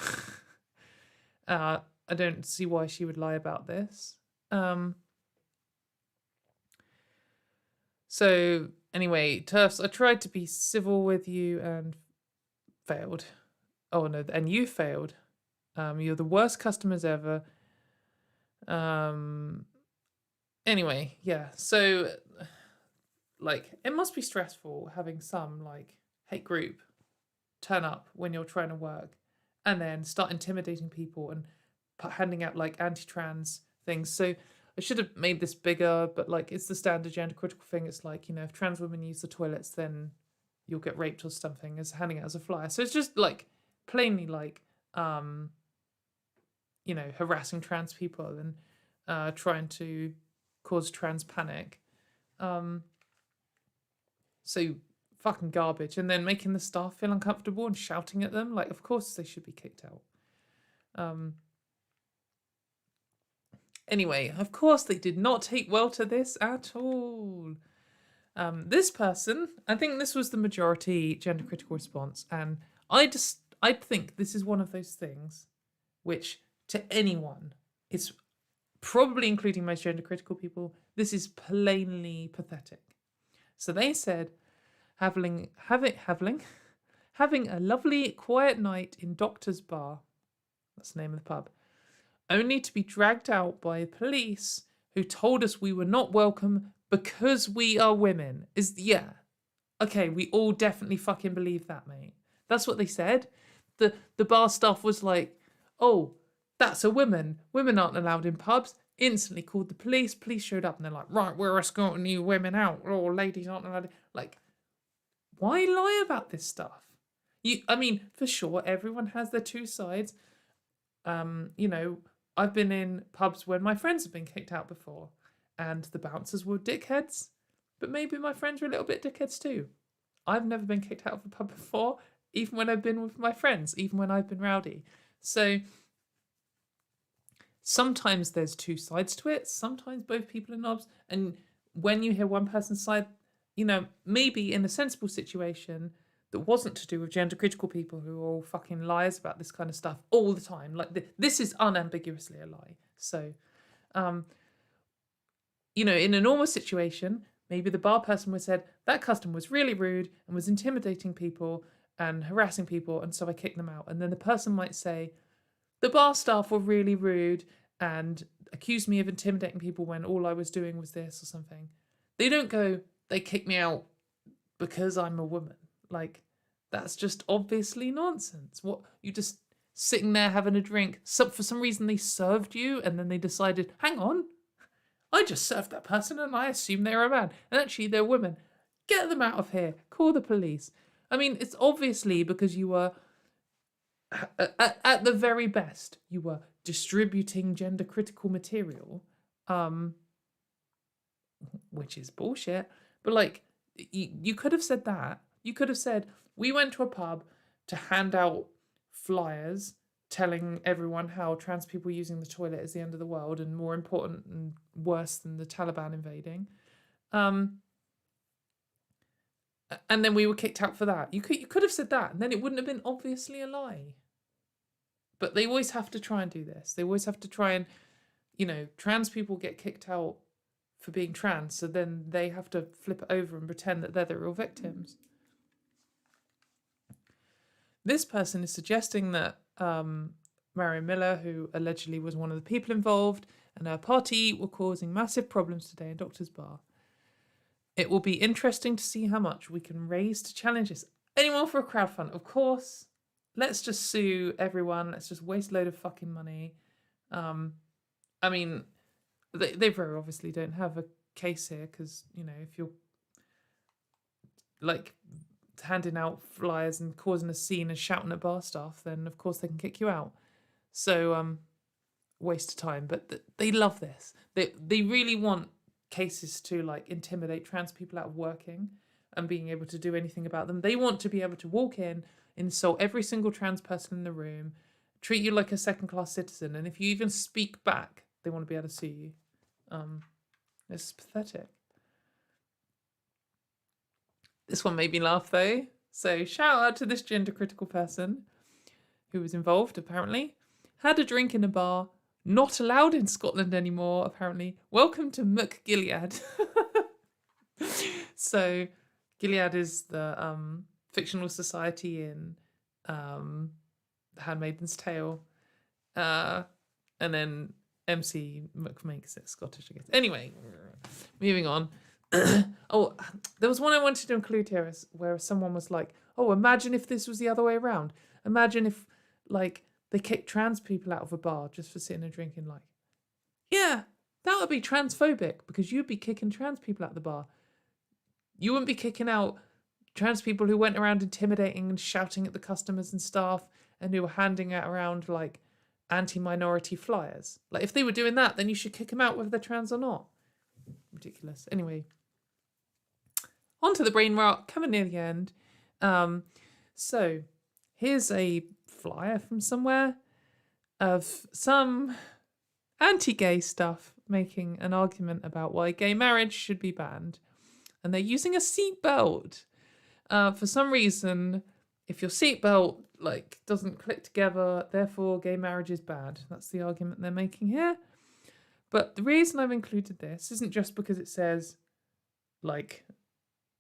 I don't see why she would lie about this. So, anyway, TERFs, I tried to be civil with you and failed. Oh, no, and you failed. You're the worst customers ever. Anyway, yeah, so, it must be stressful having some, hate group turn up when you're trying to work and then start intimidating people and handing out, anti-trans things. So I should have made this bigger, but, it's the standard gender critical thing. It's if trans women use the toilets, then you'll get raped or something, as handing out as a flyer. So it's just, plainly, you know, harassing trans people and trying to cause trans panic. So fucking garbage. And then making the staff feel uncomfortable and shouting at them. Like, of course they should be kicked out. Anyway, of course they did not take well to this at all. This person, I think this was the majority gender critical response, and I think this is one of those things which, to anyone, it's probably including most gender critical people, this is plainly pathetic. So they said, having a lovely quiet night in Doctor's Bar, that's the name of the pub, only to be dragged out by police who told us we were not welcome because we are women. Okay, we all definitely fucking believe that, mate. That's what they said. The bar staff was like, oh, that's a woman. Women aren't allowed in pubs. Instantly called the police. Police showed up and they're like, right, we're escorting you women out. Oh, ladies aren't allowed. Like, why lie about this stuff? I mean, for sure, everyone has their two sides. You know, I've been in pubs when my friends have been kicked out before and the bouncers were dickheads, but maybe my friends were a little bit dickheads too. I've never been kicked out of a pub before, even when I've been with my friends, even when I've been rowdy. So sometimes there's two sides to it. Sometimes both people are knobs. And when you hear one person's side, you know, maybe in a sensible situation that wasn't to do with gender critical people who are all fucking liars about this kind of stuff all the time. Like this is unambiguously a lie. So, you know, in a normal situation, maybe the bar person would have said, that customer was really rude and was intimidating people and harassing people, and so I kicked them out. And then the person might say, the bar staff were really rude and accused me of intimidating people when all I was doing was this or something. They don't go, they kicked me out because I'm a woman. Like, that's just obviously nonsense. What, you just sitting there having a drink. So for some reason they served you and then they decided, hang on, I just served that person and I assume they're a man. And actually they're women. Get them out of here. Call the police. I mean, it's obviously because you were, at the very best, you were distributing gender critical material, which is bullshit. But like, you could have said that. You could have said, we went to a pub to hand out flyers telling everyone how trans people using the toilet is the end of the world and more important and worse than the Taliban invading. And then we were kicked out for that. You could have said that, and then it wouldn't have been obviously a lie. But they always have to try and do this. They always have to try and, you know, trans people get kicked out for being trans, so then they have to flip it over and pretend that they're the real victims. This person is suggesting that Marion Miller, who allegedly was one of the people involved, and her party were causing massive problems today in Doctor's Bar. It will be interesting to see how much we can raise to challenge this. Anyone for a crowdfund? Of course. Let's just sue everyone. Let's just waste a load of fucking money. I mean, they very obviously don't have a case here because, you know, if you're like handing out flyers and causing a scene and shouting at bar staff, then of course they can kick you out. So waste of time. But they love this. They really want cases to like intimidate trans people out of working and being able to do anything about them. They want to be able to walk in, insult every single trans person in the room, treat you like a second-class citizen, and if you even speak back, they want to be able to sue you. It's pathetic. This one made me laugh though. So shout out to this gender critical person who was involved apparently. Had a drink in a bar. Not allowed in Scotland anymore apparently. Welcome to McGilead. So Gilead is the fictional society in The Handmaid's Tale. And then MC makes it Scottish, I guess. Anyway, moving on. Oh, there was one I wanted to include here where someone was like, oh, imagine if this was the other way around. Imagine if, like, they kicked trans people out of a bar just for sitting and drinking. Like, yeah, that would be transphobic because you'd be kicking trans people out of the bar. You wouldn't be kicking out trans people who went around intimidating and shouting at the customers and staff and who were handing out around like anti-minority flyers. Like, if they were doing that, then you should kick them out whether they're trans or not. Ridiculous. Anyway, on to the brain rot, coming near the end. So here's a flyer from somewhere of some anti-gay stuff making an argument about why gay marriage should be banned. And they're using a seatbelt. For some reason, if your seatbelt like doesn't click together, therefore gay marriage is bad. That's the argument they're making here. But the reason I've included this isn't just because it says like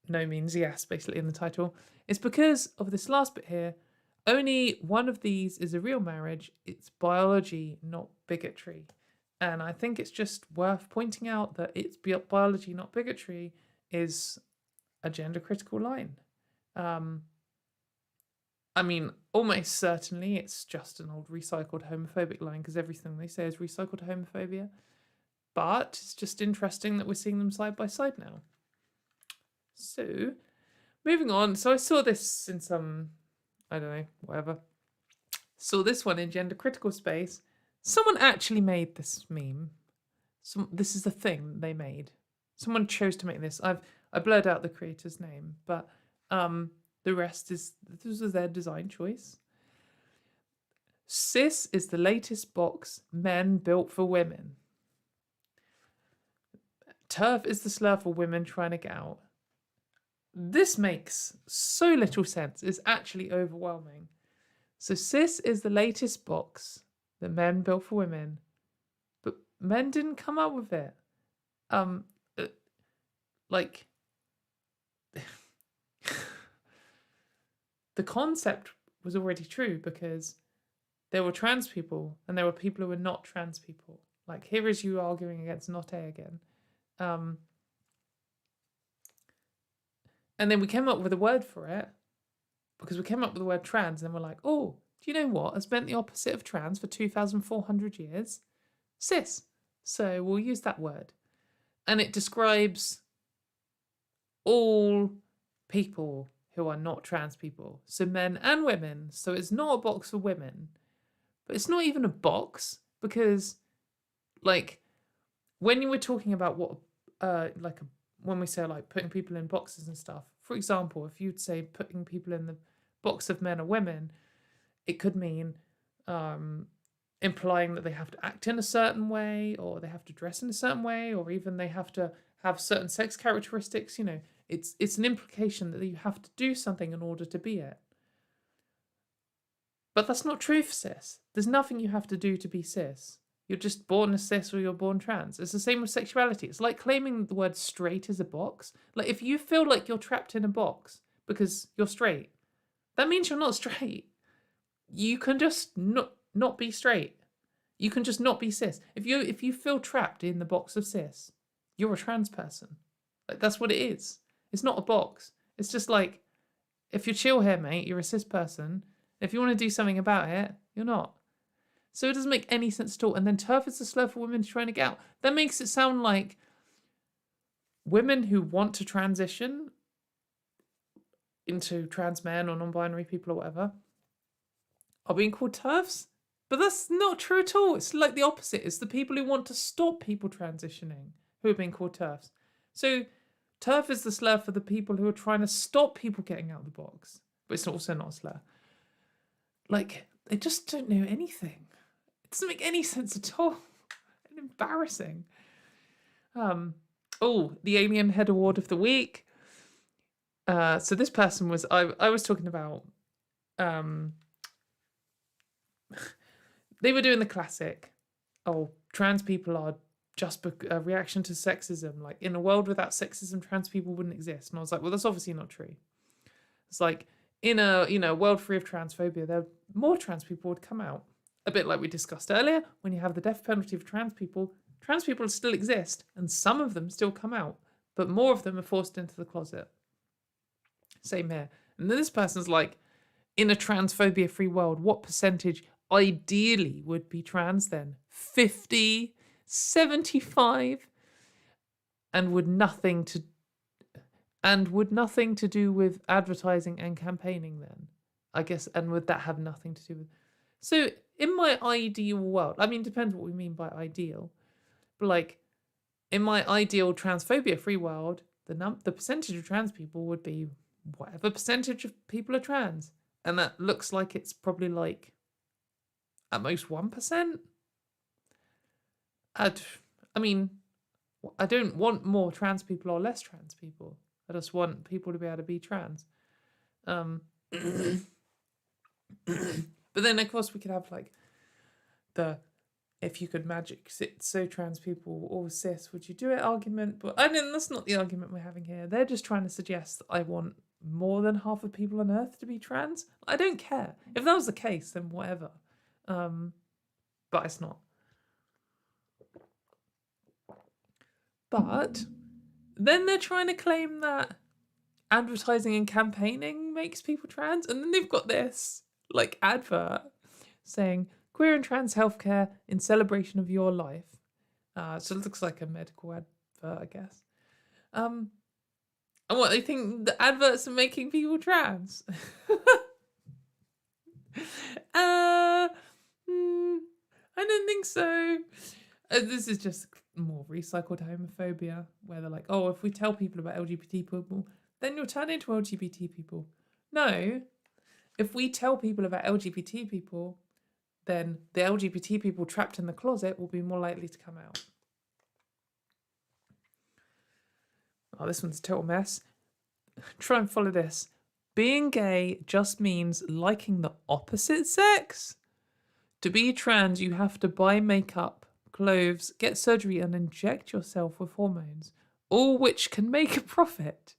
no means yes basically in the title. It's because of this last bit here. Only one of these is a real marriage. It's biology, not bigotry. And I think it's just worth pointing out that it's biology, not bigotry, is a gender critical line. I mean, almost certainly it's just an old recycled homophobic line because everything they say is recycled homophobia. But it's just interesting that we're seeing them side by side now. So, moving on. So I saw this in some, I don't know, whatever. Saw this one in gender critical space. Someone actually made this meme. This is the thing they made. Someone chose to make this. I blurred out the creator's name, but the rest is, this was their design choice. Cis is the latest box men built for women. TERF is the slur for women trying to get out. This makes so little sense. It's actually overwhelming. So cis is the latest box that men built for women, but men didn't come up with it. Like the concept was already true because there were trans people and there were people who were not trans people. Like, here is you arguing against not A again. And then we came up with a word for it because we came up with the word trans and we're like, oh, do you know what has meant the opposite of trans for 2,400 years? Cis. So we'll use that word. And it describes all people who are not trans people. So men and women. So it's not a box for women. But it's not even a box because, like, when you were talking about what, when we say, like, putting people in boxes and stuff, for example, if you'd say putting people in the box of men or women, it could mean implying that they have to act in a certain way, or they have to dress in a certain way, or even they have to have certain sex characteristics. You know, it's an implication that you have to do something in order to be it. But that's not true for cis. There's nothing you have to do to be cis. You're just born as cis or you're born trans. It's the same with sexuality. It's like claiming the word straight is a box. Like, if you feel like you're trapped in a box because you're straight, that means you're not straight. You can just not be straight. You can just not be cis. If you feel trapped in the box of cis, you're a trans person. Like, that's what it is. It's not a box. It's just like, if you're chill here, mate, you're a cis person. If you want to do something about it, you're not. So it doesn't make any sense at all. And then TERF is the slur for women trying to get out. That makes it sound like women who want to transition into trans men or non-binary people or whatever are being called TERFs. But that's not true at all. It's like the opposite. It's the people who want to stop people transitioning who are being called TERFs. So TERF is the slur for the people who are trying to stop people getting out of the box. But it's also not a slur. Like, they just don't know anything. It doesn't make any sense at all. And embarrassing. The Alien Head Award of the Week. So this person was, I was talking about, they were doing the classic, trans people are just a reaction to sexism. Like, in a world without sexism, trans people wouldn't exist. And I was like, well, that's obviously not true. It's like, in a world free of transphobia, more trans people would come out. A bit like we discussed earlier, when you have the death penalty for trans people still exist, and some of them still come out, but more of them are forced into the closet. Same here. And then this person's like, in a transphobia-free world, what percentage ideally would be trans then? 50? 75? And would nothing to do with advertising and campaigning then? I guess, and would that have nothing to do with... So in my ideal world, I mean, depends what we mean by ideal, but like in my ideal transphobia free world, the percentage of trans people would be whatever percentage of people are trans. And that looks like it's probably like at most 1%. I mean, I don't want more trans people or less trans people. I just want people to be able to be trans. But then, of course, we could have like the if you could magic so trans people or cis, would you do it argument? But I mean, that's not the argument we're having here. They're just trying to suggest that I want more than half of people on Earth to be trans. I don't care. If that was the case, then whatever. But it's not. But then they're trying to claim that advertising and campaigning makes people trans. And then they've got this like advert saying queer and trans healthcare in celebration of your life. So it looks like a medical advert, I guess. And what, they think the adverts are making people trans? I don't think so. This is just more recycled homophobia, where they're like, oh, if we tell people about LGBT people, then you'll turn into LGBT people. No, if we tell people about LGBT people, then the LGBT people trapped in the closet will be more likely to come out. Oh, this one's a total mess. Try and follow this. Being gay just means liking the opposite sex? To be trans, you have to buy makeup, clothes, get surgery and inject yourself with hormones, all which can make a profit.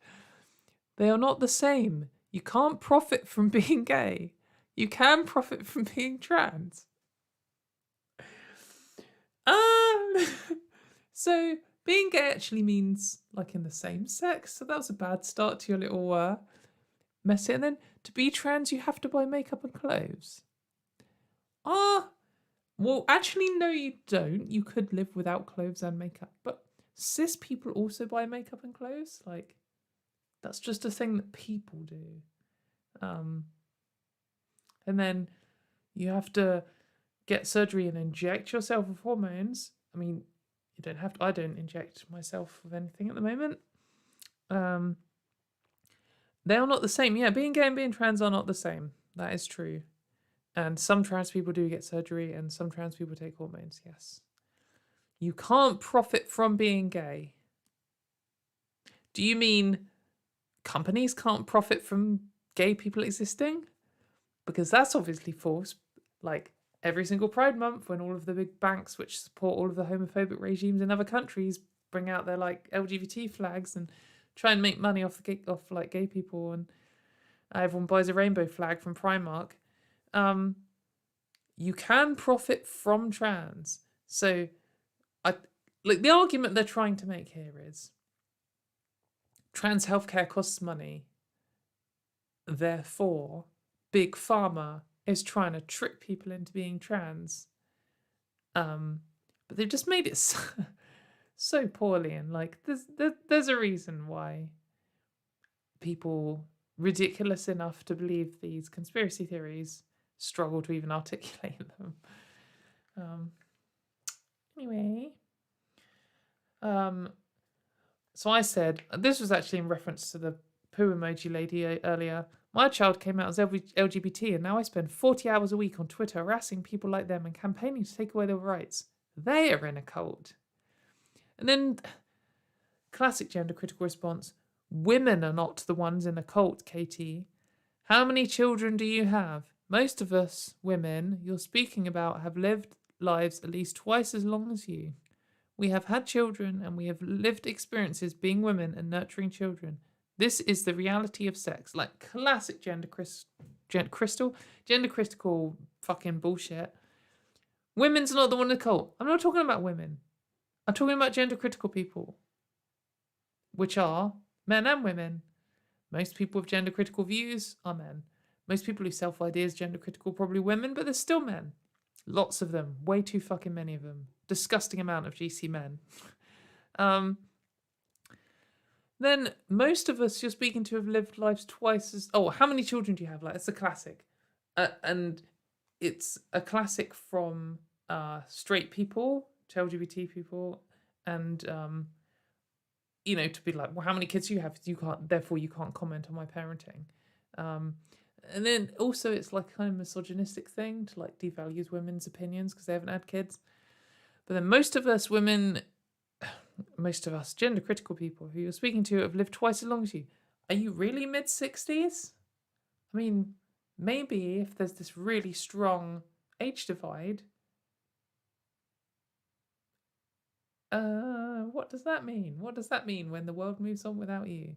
They are not the same. You can't profit from being gay. You can profit from being trans. So being gay actually means like in the same sex. So that was a bad start to your little mess. And then to be trans, you have to buy makeup and clothes. Well, actually, no, you don't. You could live without clothes and makeup. But cis people also buy makeup and clothes. Like, that's just a thing that people do. And then you have to get surgery and inject yourself with hormones. I mean, you don't have to. I don't inject myself with anything at the moment. They are not the same. Yeah, being gay and being trans are not the same. That is true. And some trans people do get surgery and some trans people take hormones, yes. You can't profit from being gay. Do you mean companies can't profit from gay people existing? Because that's obviously false. Like every single Pride Month, when all of the big banks which support all of the homophobic regimes in other countries bring out their like LGBT flags and try and make money off gay people, and everyone buys a rainbow flag from Primark. You can profit from trans. So the argument they're trying to make here is trans healthcare costs money. Therefore, Big Pharma is trying to trick people into being trans. But they've just made it so poorly, and like there's a reason why people ridiculous enough to believe these conspiracy theories struggle to even articulate them. Anyway, so I said, this was actually in reference to the poo emoji lady earlier. My child came out as LGBT and now I spend 40 hours a week on Twitter harassing people like them and campaigning to take away their rights. They are in a cult. And then, classic gender critical response, women are not the ones in a cult, Katie. How many children do you have? Most of us, women, you're speaking about have lived lives at least twice as long as you. We have had children and we have lived experiences being women and nurturing children. This is the reality of sex. Like classic gender critical fucking bullshit. Women's not the one in the cult. I'm not talking about women. I'm talking about gender critical people, which are men and women. Most people with gender critical views are men. Most people who self-ID as gender critical probably women, but there's still men. Lots of them. Way too fucking many of them. Disgusting amount of GC men. then most of us you're speaking to have lived lives twice as... Oh, how many children do you have? Like, it's a classic. And it's a classic from straight people to LGBT people, and to be like, well, how many kids do you have? You can't, therefore you can't comment on my parenting. And then also it's like kind of misogynistic thing to like devalue women's opinions because they haven't had kids. But then most of us women, most of us gender critical people who you're speaking to have lived twice as long as you. Are you really mid-60s? I mean, maybe if there's this really strong age divide, what does that mean? What does that mean when the world moves on without you?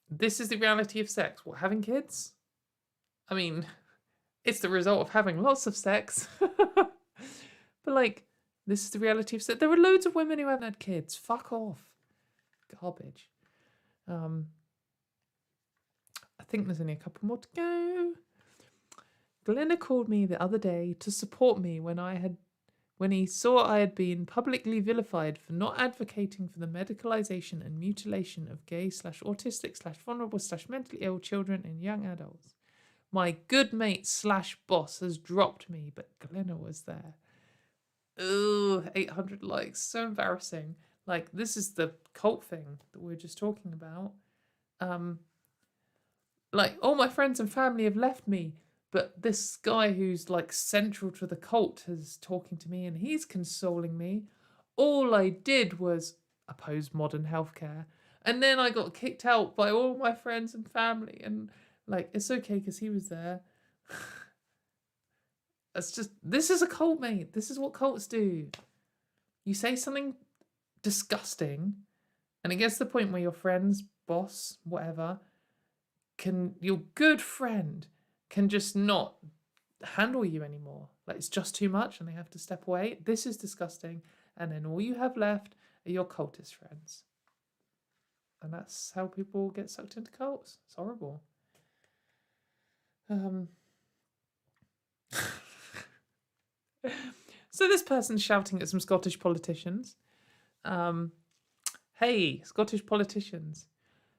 This is the reality of sex. What, having kids? I mean, it's the result of having lots of sex. But like, this is the reality of sex. There are loads of women who haven't had kids. Fuck off. Garbage. I think there's only a couple more to go. Glenna called me the other day to support me when he saw I had been publicly vilified for not advocating for the medicalisation and mutilation of gay/autistic/vulnerable/mentally ill children and young adults. My good mate / boss has dropped me, but Glenna was there. Ooh, 800 likes. So embarrassing. Like, this is the cult thing that we were just talking about. Like, all my friends and family have left me, but this guy who's like central to the cult is talking to me and he's consoling me. All I did was oppose modern healthcare. And then I got kicked out by all my friends and family. And like, it's okay because he was there. It's just, this is a cult, mate. This is what cults do. You say something disgusting and it gets to the point where your friends, boss, whatever, your good friend can just not handle you anymore. Like, it's just too much and they have to step away. This is disgusting. And then all you have left are your cultist friends. And that's how people get sucked into cults. It's horrible. So this person's shouting at some Scottish politicians. Hey, Scottish politicians.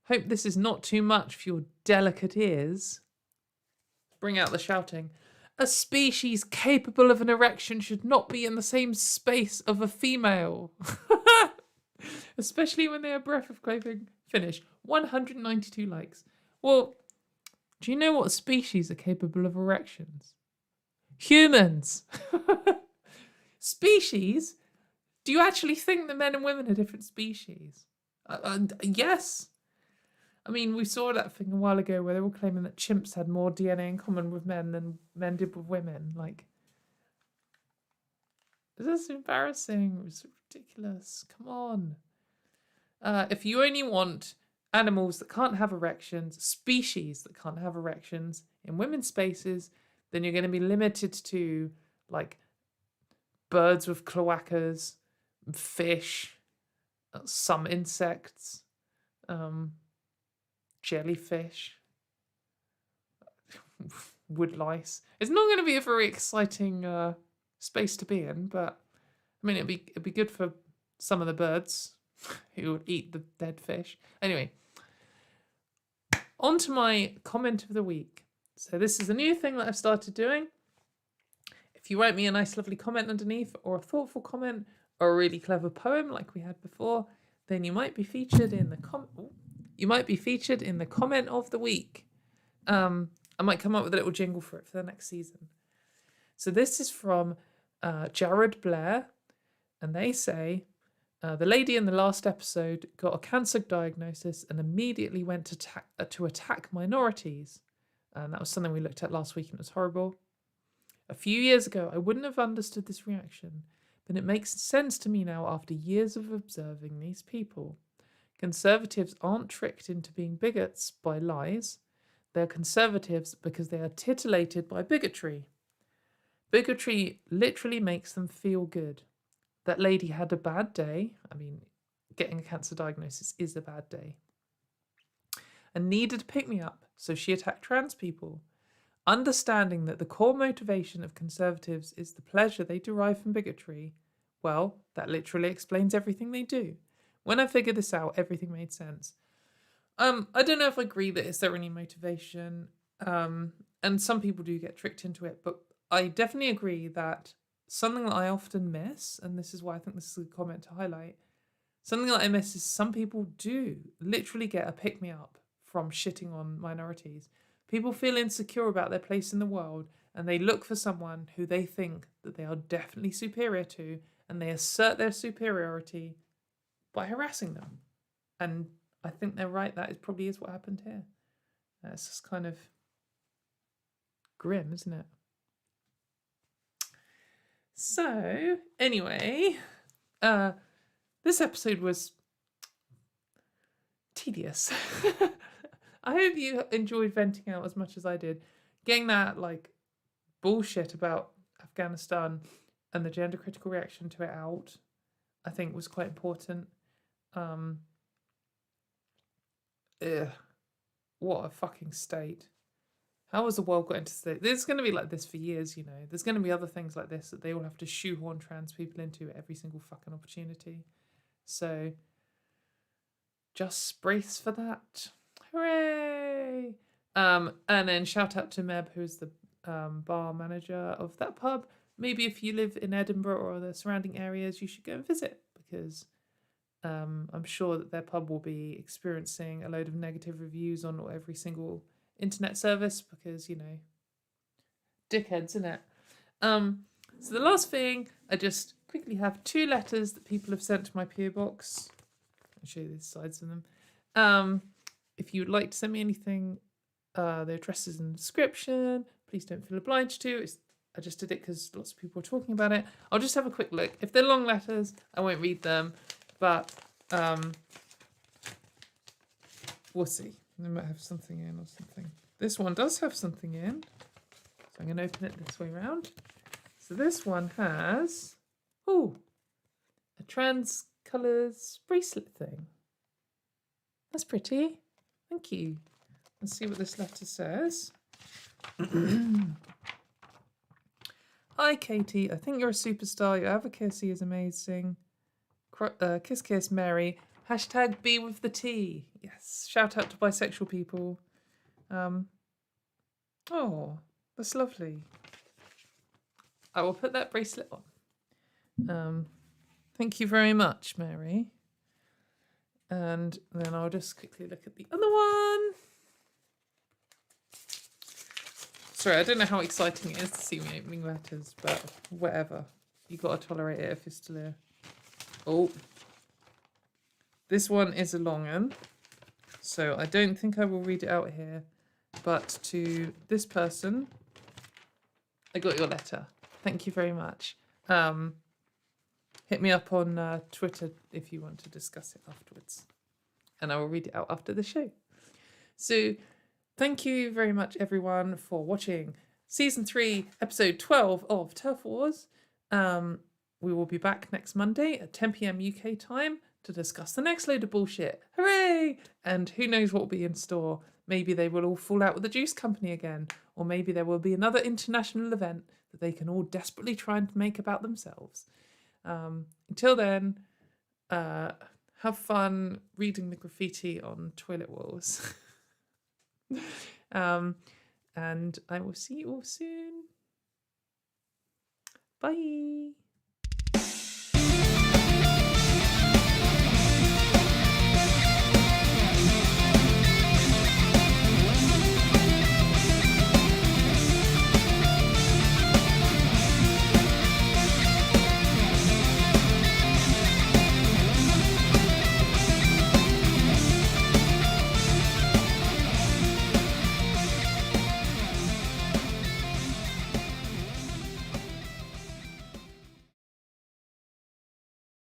Hope this is not too much for your delicate ears. Bring out the shouting. A species capable of an erection should not be in the same space of a female. Especially when they are breath of clothing. Finish. 192 likes. Well, do you know what species are capable of erections? Humans. Species? Do you actually think that men and women are different species? Yes. I mean, we saw that thing a while ago where they were claiming that chimps had more DNA in common with men than men did with women. Like, this is embarrassing. It's ridiculous. Come on. If you only want animals that can't have erections, species that can't have erections in women's spaces, then you're going to be limited to, like, birds with cloacas, fish, some insects, jellyfish, wood lice. It's not going to be a very exciting space to be in, but I mean, it'd be good for some of the birds who would eat the dead fish. Anyway, on to my comment of the week. So this is a new thing that I've started doing. If you write me a nice lovely comment underneath, or a thoughtful comment, or a really clever poem like we had before, then you might be featured in the comment of the week. I might come up with a little jingle for it for the next season. So this is from Jared Blair, and they say, the lady in the last episode got a cancer diagnosis and immediately went to attack minorities. And that was something we looked at last week and it was horrible. A few years ago, I wouldn't have understood this reaction, but it makes sense to me now after years of observing these people. Conservatives aren't tricked into being bigots by lies. They're conservatives because they are titillated by bigotry. Bigotry literally makes them feel good. That lady had a bad day. I mean, getting a cancer diagnosis is a bad day. And needed to pick me up, so she attacked trans people. Understanding that the core motivation of conservatives is the pleasure they derive from bigotry, well, that literally explains everything they do. When I figured this out, everything made sense. I don't know if I agree that is there any motivation. And some people do get tricked into it, but I definitely agree that something that I often miss, and this is why I think this is a comment to highlight, something that I miss is some people do literally get a pick-me-up from shitting on minorities. People feel insecure about their place in the world, and they look for someone who they think that they are definitely superior to, and they assert their superiority by harassing them. And I think they're right. That probably is what happened here. It's just kind of grim, isn't it? So, anyway, this episode was tedious. I hope you enjoyed venting out as much as I did. Getting that, like, bullshit about Afghanistan and the gender critical reaction to it out, I think was quite important. What a fucking state. How has the world got into state? There's going to be like this for years, you know. There's going to be other things like this that they all have to shoehorn trans people into at every single fucking opportunity. So just brace for that. Hooray! And then shout out to Meb, who's the bar manager of that pub. Maybe if you live in Edinburgh or the surrounding areas, you should go and visit, because I'm sure that their pub will be experiencing a load of negative reviews on every single internet service, because, you know, dickheads, innit? So the last thing, I just quickly have 2 letters that people have sent to my PO box. I'll show you the sides of them. If you would like to send me anything, the address is in the description. Please don't feel obliged to. I just did it because lots of people are talking about it. I'll just have a quick look. If they're long letters, I won't read them, but we'll see. They might have something in or something. This one does have something in, so I'm going to open it this way around. So this one has, a trans colours bracelet thing. That's pretty. Thank you. Let's see what this letter says. Hi, Katie. I think you're a superstar. Your advocacy is amazing. Kiss, kiss, Mary. Hashtag be with the tea. Yes. Shout out to bisexual people. Oh, that's lovely. I will put that bracelet on. Thank you very much, Mary. And then I'll just quickly look at the other one. Sorry, I don't know how exciting it is to see me opening letters, but whatever. You got to tolerate it if you're still here. Oh. This one is a long one, so I don't think I will read it out here. But to this person, I got your letter. Thank you very much. Hit me up on Twitter if you want to discuss it afterwards. And I will read it out after the show. So thank you very much, everyone, for watching Season 3, Episode 12 of TERF Wars. We will be back next Monday at 10 p.m. UK time to discuss the next load of bullshit. Hooray! And who knows what will be in store. Maybe they will all fall out with the juice company again. Or maybe there will be another international event that they can all desperately try and make about themselves. Until then, have fun reading the graffiti on toilet walls. And I will see you all soon. Bye.